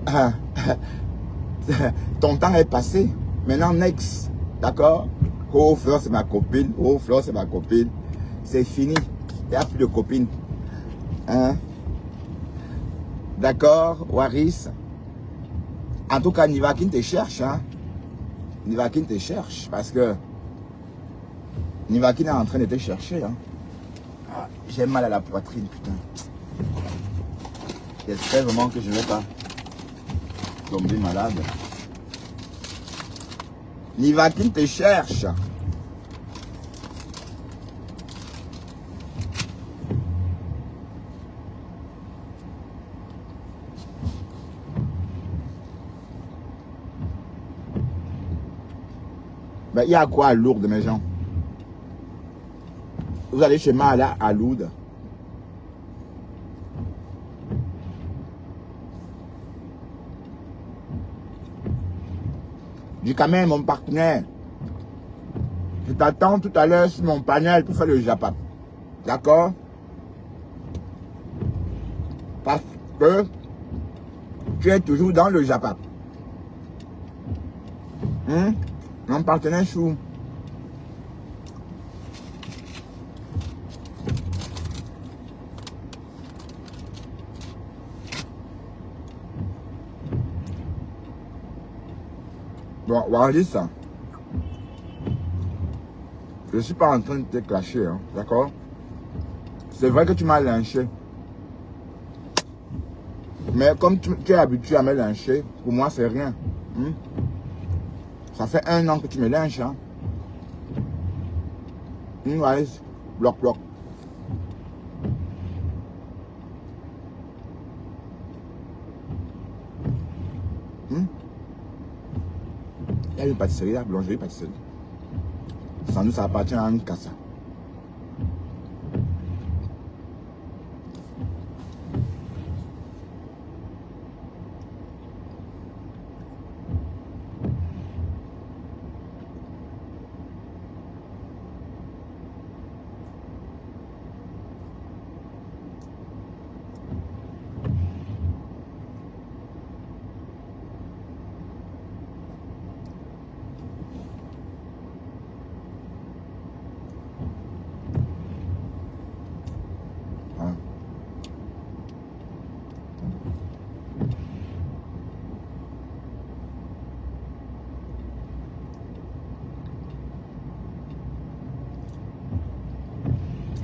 ton temps est passé. Maintenant, next. D'accord? Oh, Flore, c'est ma copine. Oh, Flore, c'est ma copine. C'est fini. Il n'y a plus de copine. Hein? D'accord, Waris? En tout cas, Nivakin te cherche. Hein? Nivakin te cherche. Parce que Nivakin est en train de te chercher. Hein? Ah, j'ai mal à la poitrine, putain. J'espère vraiment que je ne vais pas tomber malade. Nivakin te cherche. Ben, il y a quoi à Lourdes, mes gens? Vous allez chez Mala à Lourdes. Dis quand même, mon partenaire, je t'attends tout à l'heure sur mon panel pour faire le Japap. D'accord? Parce que tu es toujours dans le Japap. Mon partenaire chou. Bon, Waris, je ne suis pas en train de te clasher, hein, d'accord? C'est vrai que tu m'as lynché. Mais comme tu es habitué à me lyncher, pour moi, c'est rien. Ça fait 1 an que tu me lynches. Hein? Waris, bloc. Il y a une pâtisserie là, boulangerie, pâtisserie. Sans nous, ça appartient à un cassa.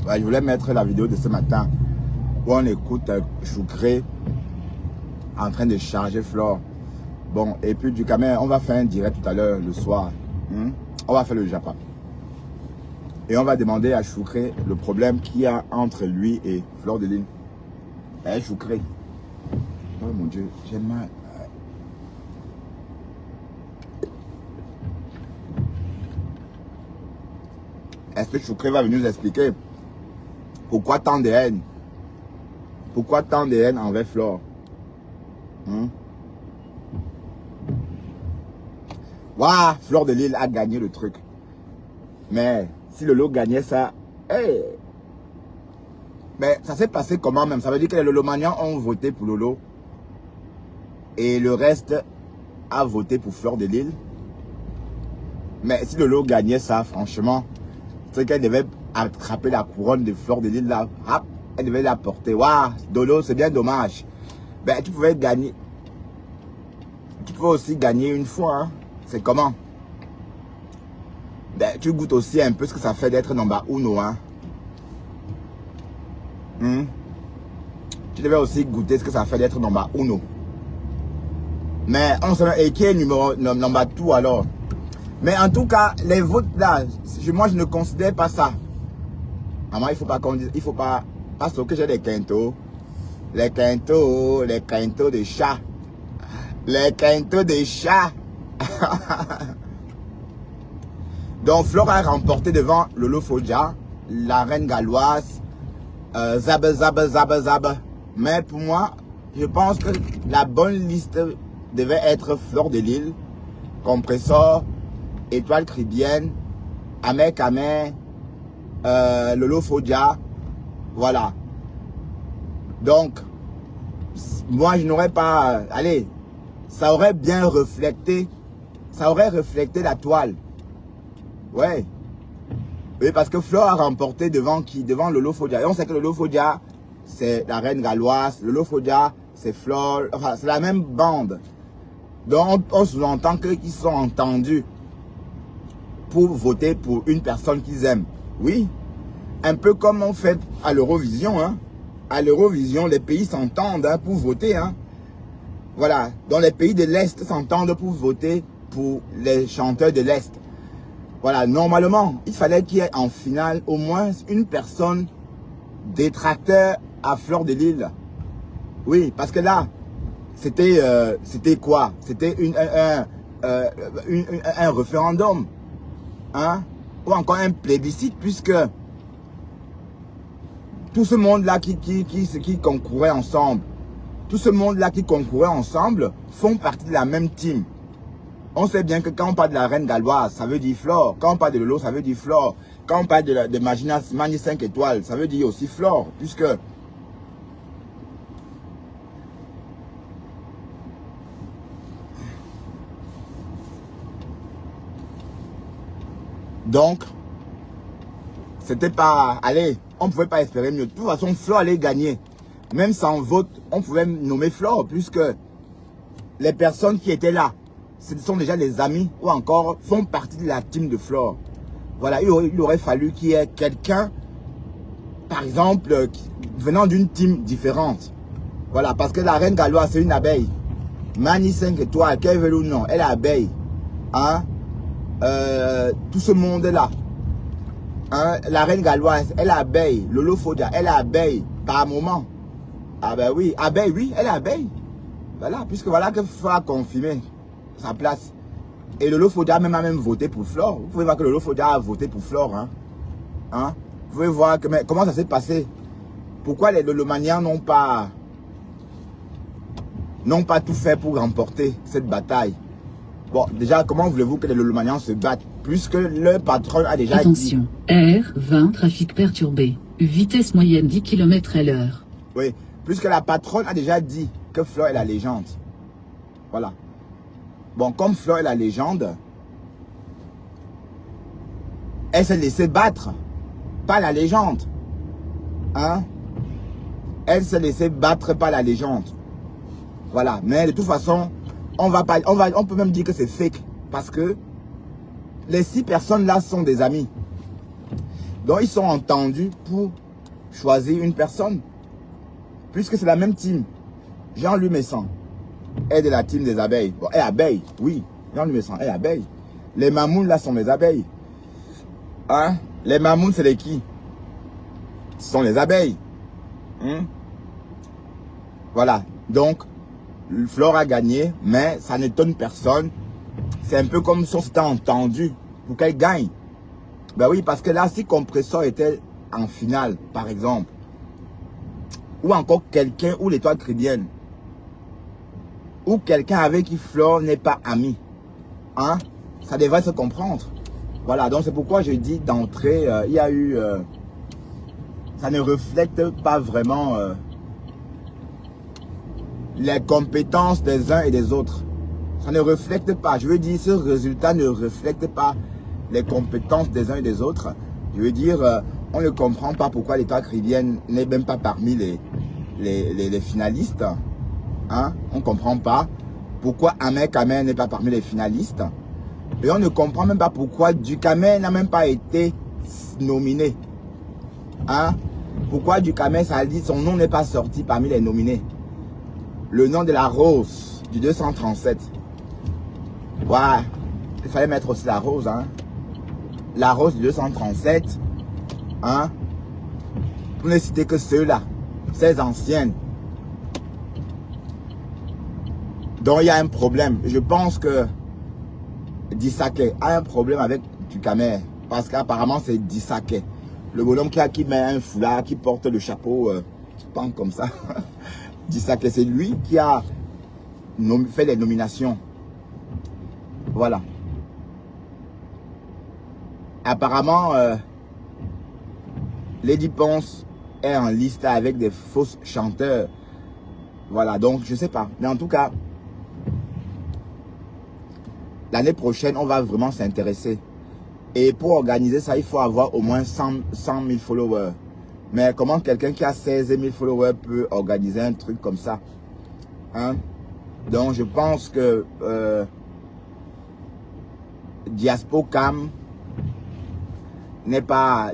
Ouais, je voulais mettre la vidéo de ce matin où on écoute Choucré en train de charger Flore. Bon, et puis du caméra, on va faire un direct tout à l'heure, le soir. On va faire le Japap. Et on va demander à Choucré le problème qu'il y a entre lui et Flore de Lille. Eh, Choucré. Oh mon Dieu, j'ai mal. Est-ce que Choucré va venir nous expliquer pourquoi tant de haine? Pourquoi tant de haine envers Flore? Waouh, Flore de Lille a gagné le truc. Mais si le lot gagnait ça, hey. Mais ça s'est passé comment même? Ça veut dire que les Lolomanians ont voté pour Lolo et le reste a voté pour Flore de Lille. Mais si Lolo gagnait ça, franchement, c'est qu'elle devait attraper la couronne de Flore de Lille là. Hop, elle devait la porter. Waouh, Dolo, c'est bien dommage. Ben, tu pouvais gagner. Tu peux aussi gagner une fois. Hein. C'est comment? Ben, tu goûtes aussi un peu ce que ça fait d'être number uno. Hein. Tu devais aussi goûter ce que ça fait d'être number uno. Mais on sait qui est numéro number 2 alors. Mais en tout cas, les votes là, moi je ne considère pas ça. Maman, il faut pas qu'on dise, il faut pas, parce que j'ai des quintos. Les quintos de chat. Les quintos de chat. Donc Flore a remporté devant Lolo Fodja, la reine galloise, Zab. Mais pour moi, je pense que la bonne liste devait être Flore de Lille, Compressor, Étoile Caribéenne, Amer Kamer, Lolo Fodja. Voilà. Donc, moi je n'aurais pas... allez, ça aurait bien reflété, ça aurait reflété la toile. Ouais. Oui, parce que Flore a remporté devant qui? Devant Lolo Fodia. Et on sait que Lolo Fodia, c'est la reine galloise. Lolo Fodia, c'est Flore. Enfin, c'est la même bande. Donc, on sous-entend qu'ils sont entendus pour voter pour une personne qu'ils aiment. Oui. Un peu comme on fait à l'Eurovision. Hein. À l'Eurovision, les pays s'entendent hein, pour voter. Hein. Voilà. Dans les pays de l'Est s'entendent pour voter pour les chanteurs de l'Est. Voilà, normalement, il fallait qu'il y ait en finale au moins une personne détracteur à Fleur de Lys. Oui, parce que là, c'était quoi? C'était un référendum, hein? Ou encore un plébiscite, puisque tout ce monde-là qui concourait ensemble, tout ce monde-là qui concourait ensemble font partie de la même team. On sait bien que quand on parle de la reine galloise, ça veut dire Flore. Quand on parle de Lolo, ça veut dire Flore. Quand on parle de Mani 5 étoiles, ça veut dire aussi Flore. Puisque donc, c'était pas... Allez, on ne pouvait pas espérer mieux. De toute façon, Flore allait gagner. Même sans vote, on pouvait nommer Flore. Puisque les personnes qui étaient là, ce sont déjà les amis ou encore font partie de la team de Flore. Voilà, il aurait fallu qu'il y ait quelqu'un, par exemple, venant d'une team différente. Voilà, parce que la reine galloise, c'est une abeille. Mani 5 étoiles, qu'elle veut ou non, elle est abeille. Hein? Tout ce monde-là. Hein? La reine galloise, elle est abeille. Lolo Fodia, elle est abeille. Par moment. Ah ben oui, abeille, oui, elle est abeille. Voilà, puisque voilà que Flore a confirmé sa place. Et Lolo Fodia a même voté pour Flore. Vous pouvez voir que Lolo Fodia a voté pour Flore. Hein? Hein? Vous pouvez voir que, mais comment ça s'est passé? Pourquoi les Lolomaniens n'ont pas tout fait pour remporter cette bataille? Bon, déjà, comment voulez-vous que les Lolomaniens se battent? Puisque le patron a déjà Attention, R20, trafic perturbé. Vitesse moyenne 10 km/h. Oui, puisque la patronne a déjà dit que Flore est la légende. Voilà. Bon, comme Flore est la légende, elle s'est laissée battre. Pas la légende. Hein? Elle s'est laissée battre par la légende. Voilà. Mais de toute façon, on peut même dire que c'est fake. Parce que les 6 personnes-là sont des amis. Donc, ils sont entendus pour choisir une personne. Puisque c'est la même team. Jean-Louis Messon est de la team des abeilles. Bon, elle est abeille, oui. Jean-Louis Messon est abeille. Les mamounes, là, sont les abeilles. Hein? Les mamounes, c'est les qui? Ce sont les abeilles. Voilà. Donc, Flore a gagné, mais ça n'étonne personne. C'est un peu comme si on s'était entendu pour qu'elle gagne. Ben oui, parce que là, si Compressor était en finale, par exemple, ou encore quelqu'un, ou l'étoile crédienne, ou quelqu'un avec qui Flore n'est pas ami, hein, ça devrait se comprendre. Voilà, donc c'est pourquoi je dis d'entrée, il y a eu... ça ne reflète pas vraiment les compétences des uns et des autres. Ça ne reflète pas, je veux dire, ce résultat ne reflète pas les compétences des uns et des autres. Je veux dire, on ne comprend pas pourquoi l'étoile crédienne n'est même pas parmi les finalistes. Hein? On ne comprend pas pourquoi Ahmed Kamer n'est pas parmi les finalistes. Et on ne comprend même pas pourquoi Dukamer n'a même pas été nominé. Hein? Pourquoi Dukamer, ça dit son nom n'est pas sorti parmi les nominés. Le nom de la rose du 237. Ouais, il fallait mettre aussi la rose. Hein? La rose du 237. Hein? Pour ne citer que ceux-là. Ces anciennes. Donc il y a un problème. Je pense que Disake a un problème avec Dukamer. Parce qu'apparemment c'est Disake. Le bonhomme qui met un foulard, qui porte le chapeau, qui pend comme ça. Disake, c'est lui qui a fait les nominations. Voilà. Apparemment, Lady Ponce est en liste avec des fausses chanteurs. Voilà, donc je sais pas. Mais en tout cas, l'année prochaine, on va vraiment s'intéresser. Et pour organiser ça, il faut avoir au moins 100 000 followers. Mais comment quelqu'un qui a 16 000 followers peut organiser un truc comme ça, hein? Donc, je pense que Diaspocam n'est pas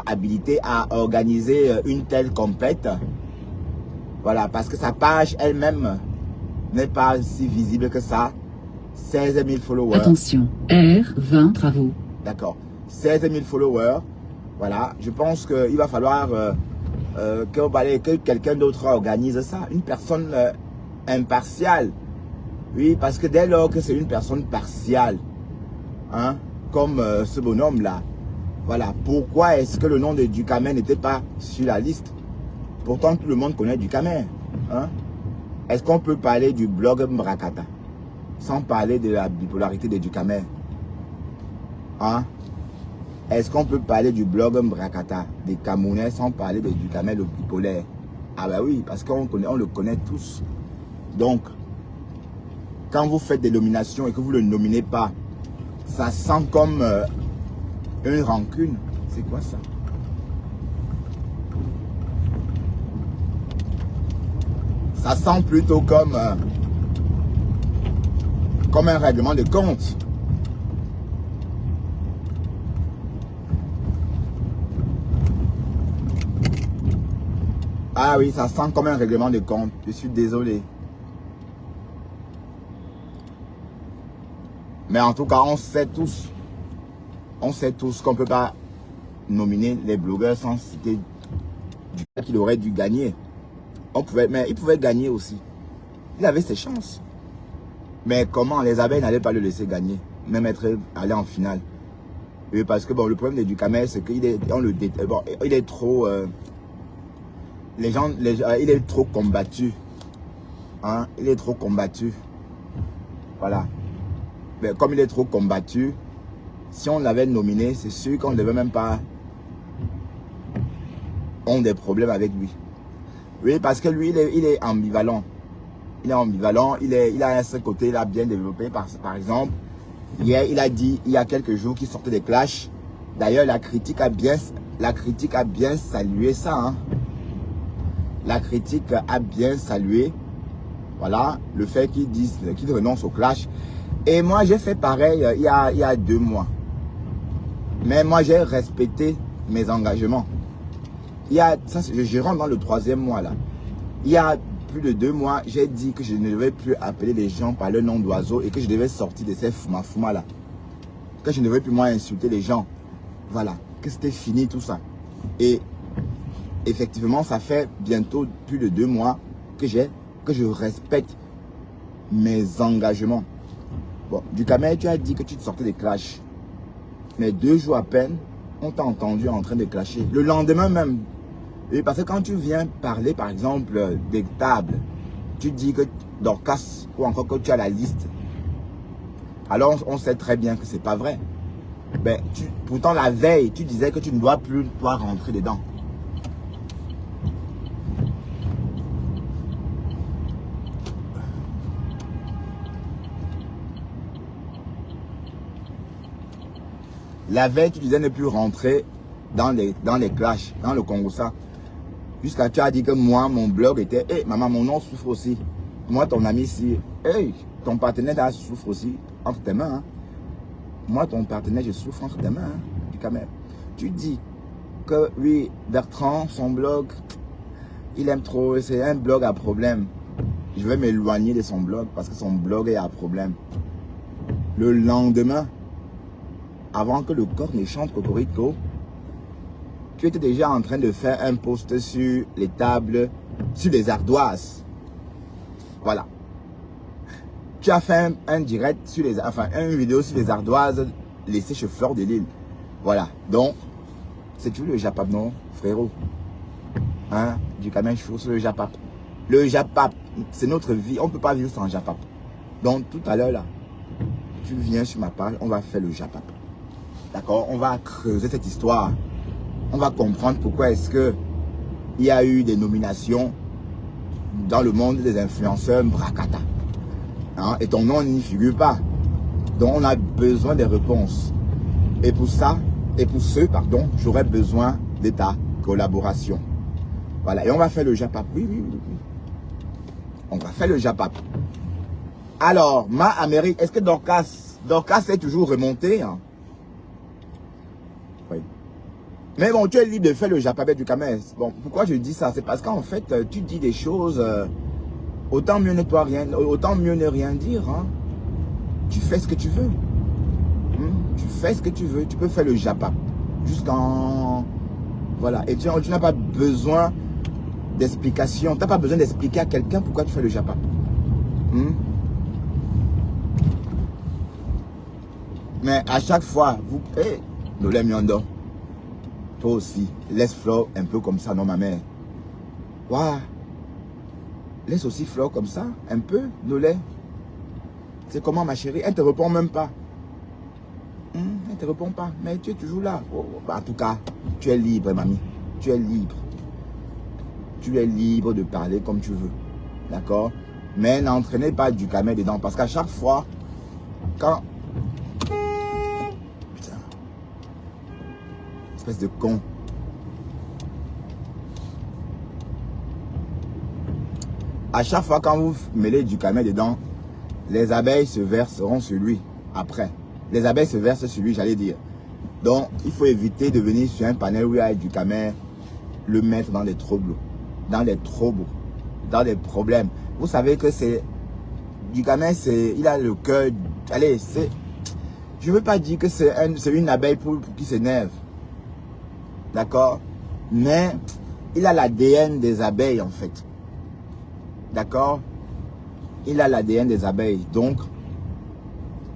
habilité à organiser une telle compète. Voilà, parce que sa page elle-même n'est pas si visible que ça. 16 000 followers. Attention, R20 travaux. D'accord. 16 000 followers. Voilà, je pense qu'il va falloir que quelqu'un d'autre organise ça. Une personne impartiale. Oui, parce que dès lors que c'est une personne partiale, hein, comme ce bonhomme-là, voilà, pourquoi est-ce que le nom de Ducamel n'était pas sur la liste? Pourtant, tout le monde connaît Ducamel. Hein? Est-ce qu'on peut parler du blog Mbrakata sans parler de la bipolarité de Ducamel? Hein? Est-ce qu'on peut parler du blog Mbrakata des Camerounais sans parler de Ducamel le bipolaire? Ah ben oui, parce qu'on le connaît tous. Donc, quand vous faites des nominations et que vous ne le nominez pas, ça sent comme une rancune. C'est quoi ça? Ça sent plutôt comme un règlement de compte. Ah oui, ça sent comme un règlement de compte. Je suis désolé. Mais en tout cas, on sait tous qu'on ne peut pas nominer les blogueurs sans citer qu'il aurait dû gagner. Mais il pouvait gagner aussi. Il avait ses chances. Mais comment les abeilles n'allaient pas le laisser gagner, même aller en finale? Oui, parce que bon, le problème de Ducamel, c'est qu'il est, il est trop, il est trop combattu. Hein? Il est trop combattu. Voilà. Mais comme il est trop combattu, si on l'avait nominé, c'est sûr qu'on ne devait même pas avoir des problèmes avec lui. Oui, parce que lui, il est ambivalent. Il est ambivalent, il a ce côté là bien développé. Par exemple, hier, il a dit, il y a quelques jours, qu'il sortait des clashs. D'ailleurs, la critique a bien salué ça. Hein. La critique a bien salué, voilà, le fait qu'il renonce au clash. Et moi, j'ai fait pareil il y a 2 mois. Mais moi, j'ai respecté mes engagements. Je rentre dans le 3e mois là. Il y a plus de 2 mois, j'ai dit que je ne devais plus appeler les gens par leur nom d'oiseau et que je devais sortir de ces fuma là. Que je ne devais plus moi insulter les gens. Voilà, que c'était fini tout ça. Et effectivement, ça fait bientôt plus de 2 mois que je respecte mes engagements. Bon, Ducamel, tu as dit que tu te sortais des clashs. Mais 2 jours à peine, on t'a entendu en train de clasher. Le lendemain même. Et parce que quand tu viens parler, par exemple, des tables, tu dis que Dorcas, ou encore que tu as la liste. Alors, on sait très bien que c'est pas vrai. Ben, pourtant, la veille, tu disais que tu ne dois plus toi rentrer dedans. La veille, tu disais ne plus rentrer dans les clashs, dans le Congossa. Jusqu'à tu as dit que moi, mon blog était, hey, maman, mon nom souffre aussi. Moi, ton ami ici, hey, ton partenaire souffre aussi entre tes mains. Hein. Moi, ton partenaire, je souffre entre tes mains. Hein, quand même. Tu dis que oui, Bertrand, son blog, il aime trop, c'est un blog à problème. Je vais m'éloigner de son blog parce que son blog est à problème. Le lendemain, avant que le corps ne chante Cocorico, tu étais déjà en train de faire un post sur les tables, sur les ardoises. Voilà. Tu as fait un direct sur une vidéo sur les ardoises laissées chez Fleur de Lille. Voilà. Donc, c'est toujours le Japap, non, frérot? Hein? Ducamel chaud sur le Japap. Le Japap, c'est notre vie. On ne peut pas vivre sans Japap. Donc, tout à l'heure, là, tu viens sur ma page, on va faire le Japap. D'accord? On va creuser cette histoire. On va comprendre pourquoi est-ce que il y a eu des nominations dans le monde des influenceurs Mbrakata. Hein? Et ton nom n'y figure pas. Donc on a besoin des réponses. Et pour ça, et pour ce, pardon, j'aurais besoin de ta collaboration. Voilà, et on va faire le Japap. Oui. On va faire le Japap. Alors, ma Amérique, est-ce que Dorcas est toujours remonté, hein? Oui. Mais bon, tu es libre de faire le Japap du Kamel. Bon, pourquoi je dis ça? C'est parce qu'en fait, tu dis des choses, autant mieux ne rien dire, hein? Tu fais ce que tu veux. Tu fais ce que tu veux. Tu peux faire le Japap jusqu'en... Voilà. Et tu n'as pas besoin d'explication. Tu n'as pas besoin d'expliquer à quelqu'un pourquoi tu fais le Japap. Mais à chaque fois, vous... Hey, Nolé Miondo, toi aussi, laisse Flore un peu comme ça, non ma mère. Waouh. Laisse aussi Flore comme ça, un peu, Nolé. C'est comment ma chérie? Elle ne te répond même pas. Elle ne te répond pas, mais tu es toujours là. Bah, en tout cas, tu es libre, mamie. Tu es libre. Tu es libre de parler comme tu veux. D'accord? Mais n'entraînez pas du Kamel dedans. Parce qu'à chaque fois, quand... Putain. Espèce de con. À chaque fois, quand vous mêlez du Kamel dedans, les abeilles se verseront sur lui après. Les abeilles se versent sur lui, j'allais dire. Donc, il faut éviter de venir sur un panel où il y a du Kamel, le mettre dans des troubles. Dans des problèmes. Vous savez que c'est... Du Kamel, il a le cœur... Allez, c'est... Je ne veux pas dire que c'est une abeille pour qui s'énerve. D'accord? Mais il a l'ADN des abeilles, en fait. D'accord? Il a l'ADN des abeilles. Donc,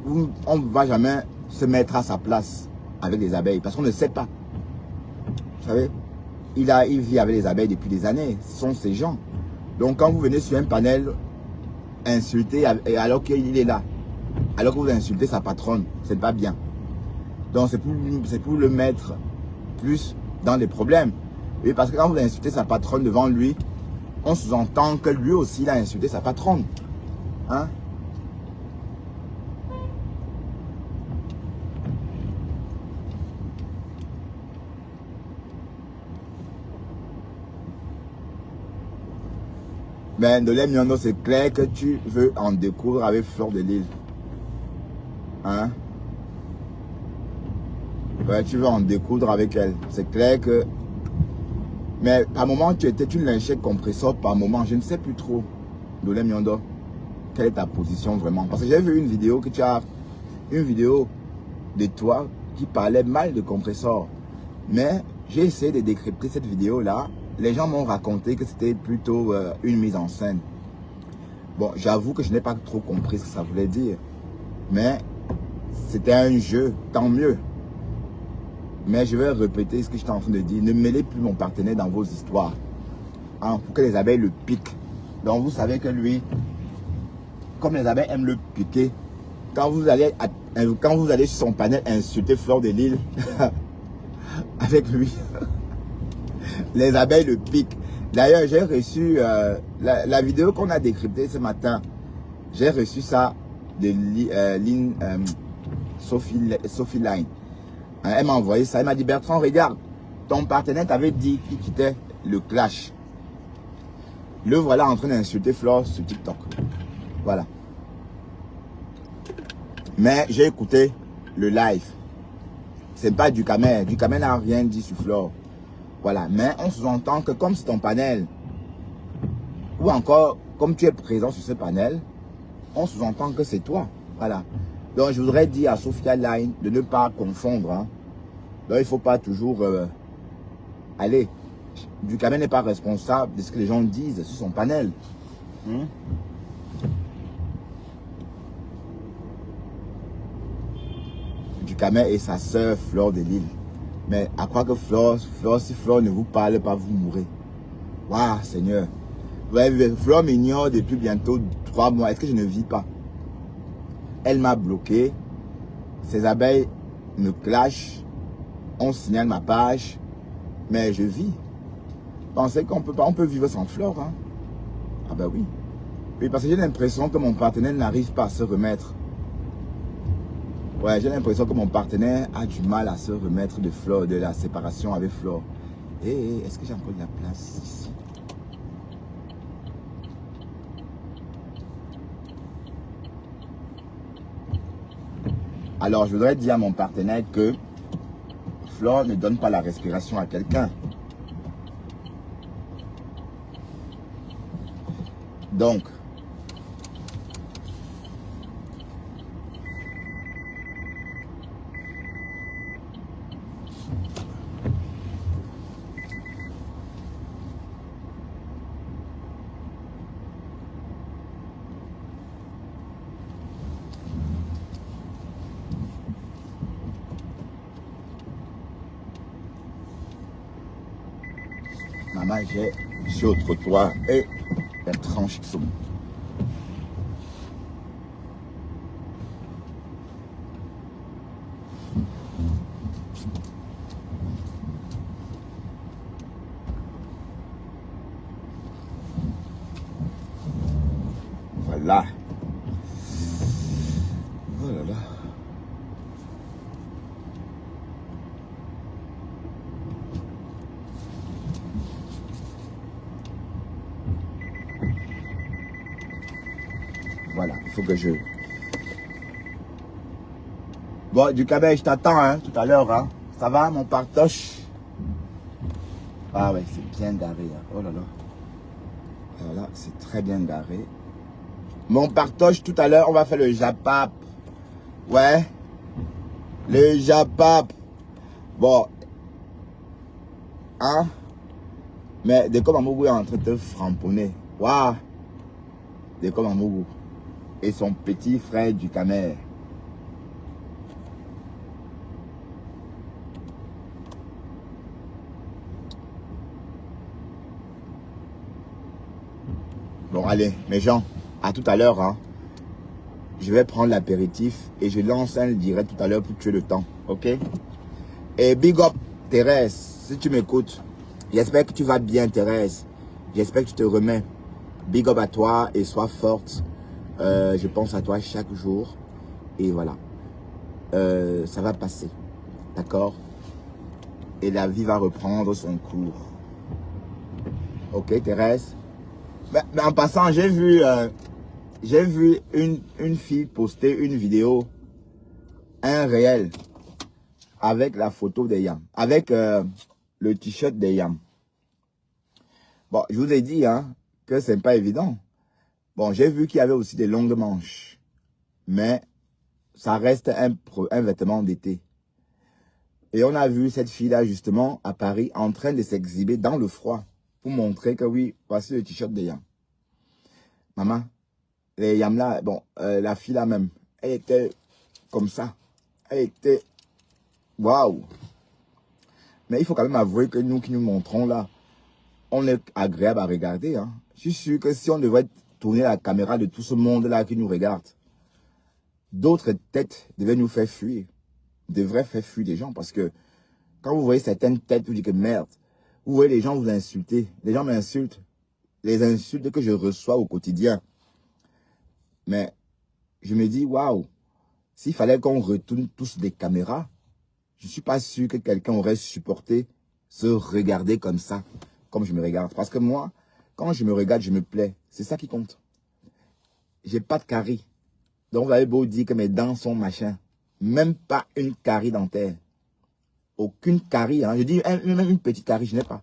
on ne va jamais se mettre à sa place avec les abeilles. Parce qu'on ne sait pas. Vous savez? Il vit avec les abeilles depuis des années. Ce sont ces gens. Donc, quand vous venez sur un panel, insulter, alors qu'il est là, alors que vous insultez sa patronne, c'est pas bien. Donc, c'est pour le mettre plus dans les problèmes. Et parce que quand vous insultez sa patronne devant lui, on sous-entend que lui aussi, il a insulté sa patronne. Hein? Ben, Nolé Miondo, c'est clair que tu veux en découdre avec Flore de Lille. Hein? Ouais, tu veux en découdre avec elle. C'est clair que... Mais par moment, tu étais une lynchette compresseur. Par moment, je ne sais plus trop. Nolé Miondo, quelle est ta position vraiment? Parce que j'ai vu une vidéo que tu as... Une vidéo de toi qui parlait mal de compresseur. Mais j'ai essayé de décrypter cette vidéo-là. Les gens m'ont raconté que c'était plutôt une mise en scène. Bon, j'avoue que je n'ai pas trop compris ce que ça voulait dire. Mais c'était un jeu, tant mieux. Mais je vais répéter ce que j'étais en train de dire. Ne mêlez plus mon partenaire dans vos histoires. Hein, pour que les abeilles le piquent. Donc vous savez que lui, comme les abeilles aiment le piquer, quand vous allez sur son panel insulter Flore de Lille avec lui, les abeilles le piquent. D'ailleurs, j'ai reçu la vidéo qu'on a décryptée ce matin. J'ai reçu ça de Sophie Line. Elle m'a envoyé ça. Elle m'a dit, Bertrand, regarde, ton partenaire t'avait dit qu'il quittait le clash. Le voilà en train d'insulter Flore sur TikTok. Voilà. Mais j'ai écouté le live. C'est pas du Kamel. Du Kamel n'a rien dit sur Flore. Voilà. Mais on sous-entend que comme c'est ton panel, ou encore comme tu es présent sur ce panel, on sous-entend que c'est toi. Voilà. Donc je voudrais dire à Sophia Line de ne pas confondre. Hein. Donc il ne faut pas toujours... Allez, du Kamel n'est pas responsable de ce que les gens disent sur son panel. Du Kamel et sa sœur Flore de Lille. Mais à quoi que si Flore ne vous parle pas, vous mourrez. Waouh, Seigneur. Ouais, Flore m'ignore depuis bientôt 3 mois. Est-ce que je ne vis pas? Elle m'a bloqué. Ces abeilles me clashent. On signale ma page. Mais je vis. Pensez qu'on peut pas, on peut vivre sans Flore. Hein? Ah ben oui. Oui, parce que j'ai l'impression que mon partenaire n'arrive pas à se remettre. Ouais, j'ai l'impression que mon partenaire a du mal à se remettre de Flore, de la séparation avec Flore. Est-ce que j'ai encore de la place ici? Alors, je voudrais dire à mon partenaire que Flore ne donne pas la respiration à quelqu'un. Donc, maman, je suis au trottoir et les tranches qui sont. Voilà. Oh là là. Voilà, il faut que je... Bon, du Cabet, je t'attends, hein, tout à l'heure, hein. Ça va, mon partoche? Ah ouais, c'est bien garé, hein. Oh là là. Voilà, c'est très bien garé. Mon partoche, tout à l'heure, on va faire le Japap. Ouais. Le Japap. Bon. Hein? Mais dès que Mamougou est en train de te framponner. Waouh. Dès que Mamougou. Et son petit frère du Camer. Bon, allez, mes gens, à tout à l'heure, hein. Je vais prendre l'apéritif et je lance un direct tout à l'heure pour tuer le temps, ok? Et big up, Thérèse, si tu m'écoutes, j'espère que tu vas bien, Thérèse. J'espère que tu te remets. Big up à toi et sois forte. Je pense à toi chaque jour. Et voilà. Ça va passer, d'accord? Et la vie va reprendre son cours. Ok, Thérèse? Mais en passant, j'ai vu une fille poster une vidéo, un réel, avec la photo des yams, avec le t-shirt des yams. Bon, je vous ai dit hein, que c'est pas évident. Bon, j'ai vu qu'il y avait aussi des longues manches, mais ça reste un vêtement d'été. Et on a vu cette fille-là justement à Paris en train de s'exhiber dans le froid pour montrer que oui, voici le t-shirt des yams. Maman, les yams là, bon, la fille là même, elle était comme ça. Elle était... Waouh! Mais il faut quand même avouer que nous qui nous montrons là, on est agréable à regarder. Hein. Je suis sûr que si on devrait tourner la caméra de tout ce monde-là qui nous regarde, d'autres têtes devaient nous faire fuir. Devraient faire fuir les gens. Parce que quand vous voyez certaines têtes, vous dites que merde. Vous voyez les gens vous insulter. Les gens m'insultent. Les insultes que je reçois au quotidien. Mais je me dis, waouh, s'il fallait qu'on retourne tous des caméras, je ne suis pas sûr que quelqu'un aurait supporté se regarder comme ça, comme je me regarde. Parce que moi, quand je me regarde, je me plais. C'est ça qui compte. J'ai pas de carie. Donc vous avez beau dire que mes dents sont machin. Même pas une carie dentaire. Aucune carie. Hein. Je dis même une petite carie, je n'ai pas.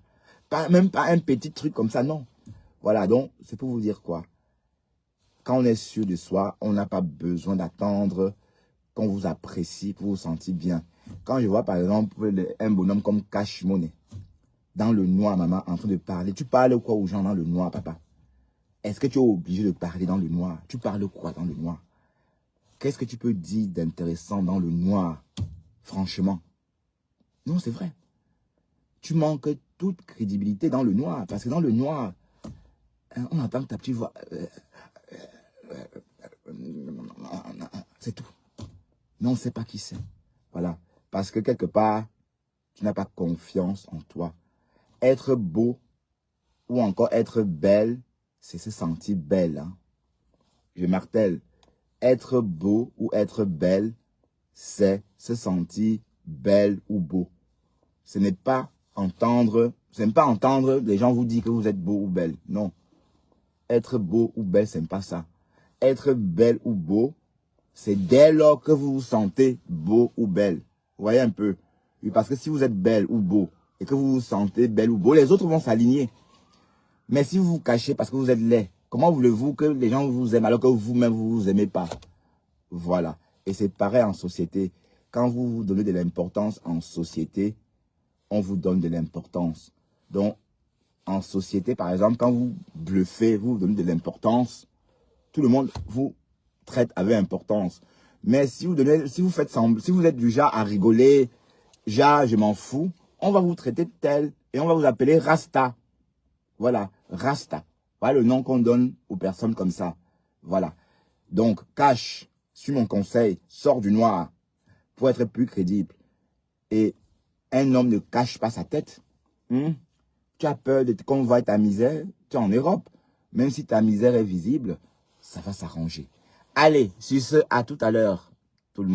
Même pas un petit truc comme ça, non. Voilà, donc c'est pour vous dire quoi. Quand on est sûr de soi, on n'a pas besoin d'attendre qu'on vous apprécie pour vous sentir bien. Quand je vois par exemple un bonhomme comme Cash Money dans le noir, maman, en train de parler. Tu parles quoi aux gens dans le noir, papa? Est-ce que tu es obligé de parler dans le noir? Tu parles quoi dans le noir? Qu'est-ce que tu peux dire d'intéressant dans le noir? Franchement. Non, c'est vrai. Tu manques toute crédibilité dans le noir. Parce que dans le noir, on entend ta petite voix. C'est tout. Mais on ne sait pas qui c'est. Voilà. Parce que quelque part, tu n'as pas confiance en toi. Être beau ou encore être belle, c'est se sentir belle. Hein. Je martèle. Être beau ou être belle, c'est se sentir belle ou beau. Ce n'est pas entendre les gens vous dire que vous êtes beau ou belle. Non. Être beau ou belle, c'est pas ça. Être belle ou beau, c'est dès lors que vous vous sentez beau ou belle. Vous voyez un peu? Oui, parce que si vous êtes belle ou beau et que vous vous sentez belle ou beau, les autres vont s'aligner. Mais si vous vous cachez parce que vous êtes laid, comment voulez-vous que les gens vous aiment alors que vous-même vous vous aimez pas? Voilà. Et c'est pareil en société. Quand vous vous donnez de l'importance en société, on vous donne de l'importance. Donc, en société, par exemple, quand vous bluffez, vous donnez de l'importance, tout le monde vous traite avec importance. Mais si vous êtes du genre à rigoler, genre je m'en fous, on va vous traiter de tel et on va vous appeler Rasta. Voilà, Rasta. Voilà le nom qu'on donne aux personnes comme ça. Voilà. Donc, cache, suis mon conseil, sors du noir pour être plus crédible. Et un homme ne cache pas sa tête. Tu as peur qu'on voie ta misère, tu es en Europe. Même si ta misère est visible, ça va s'arranger. Allez, sur ce, à tout à l'heure, tout le monde.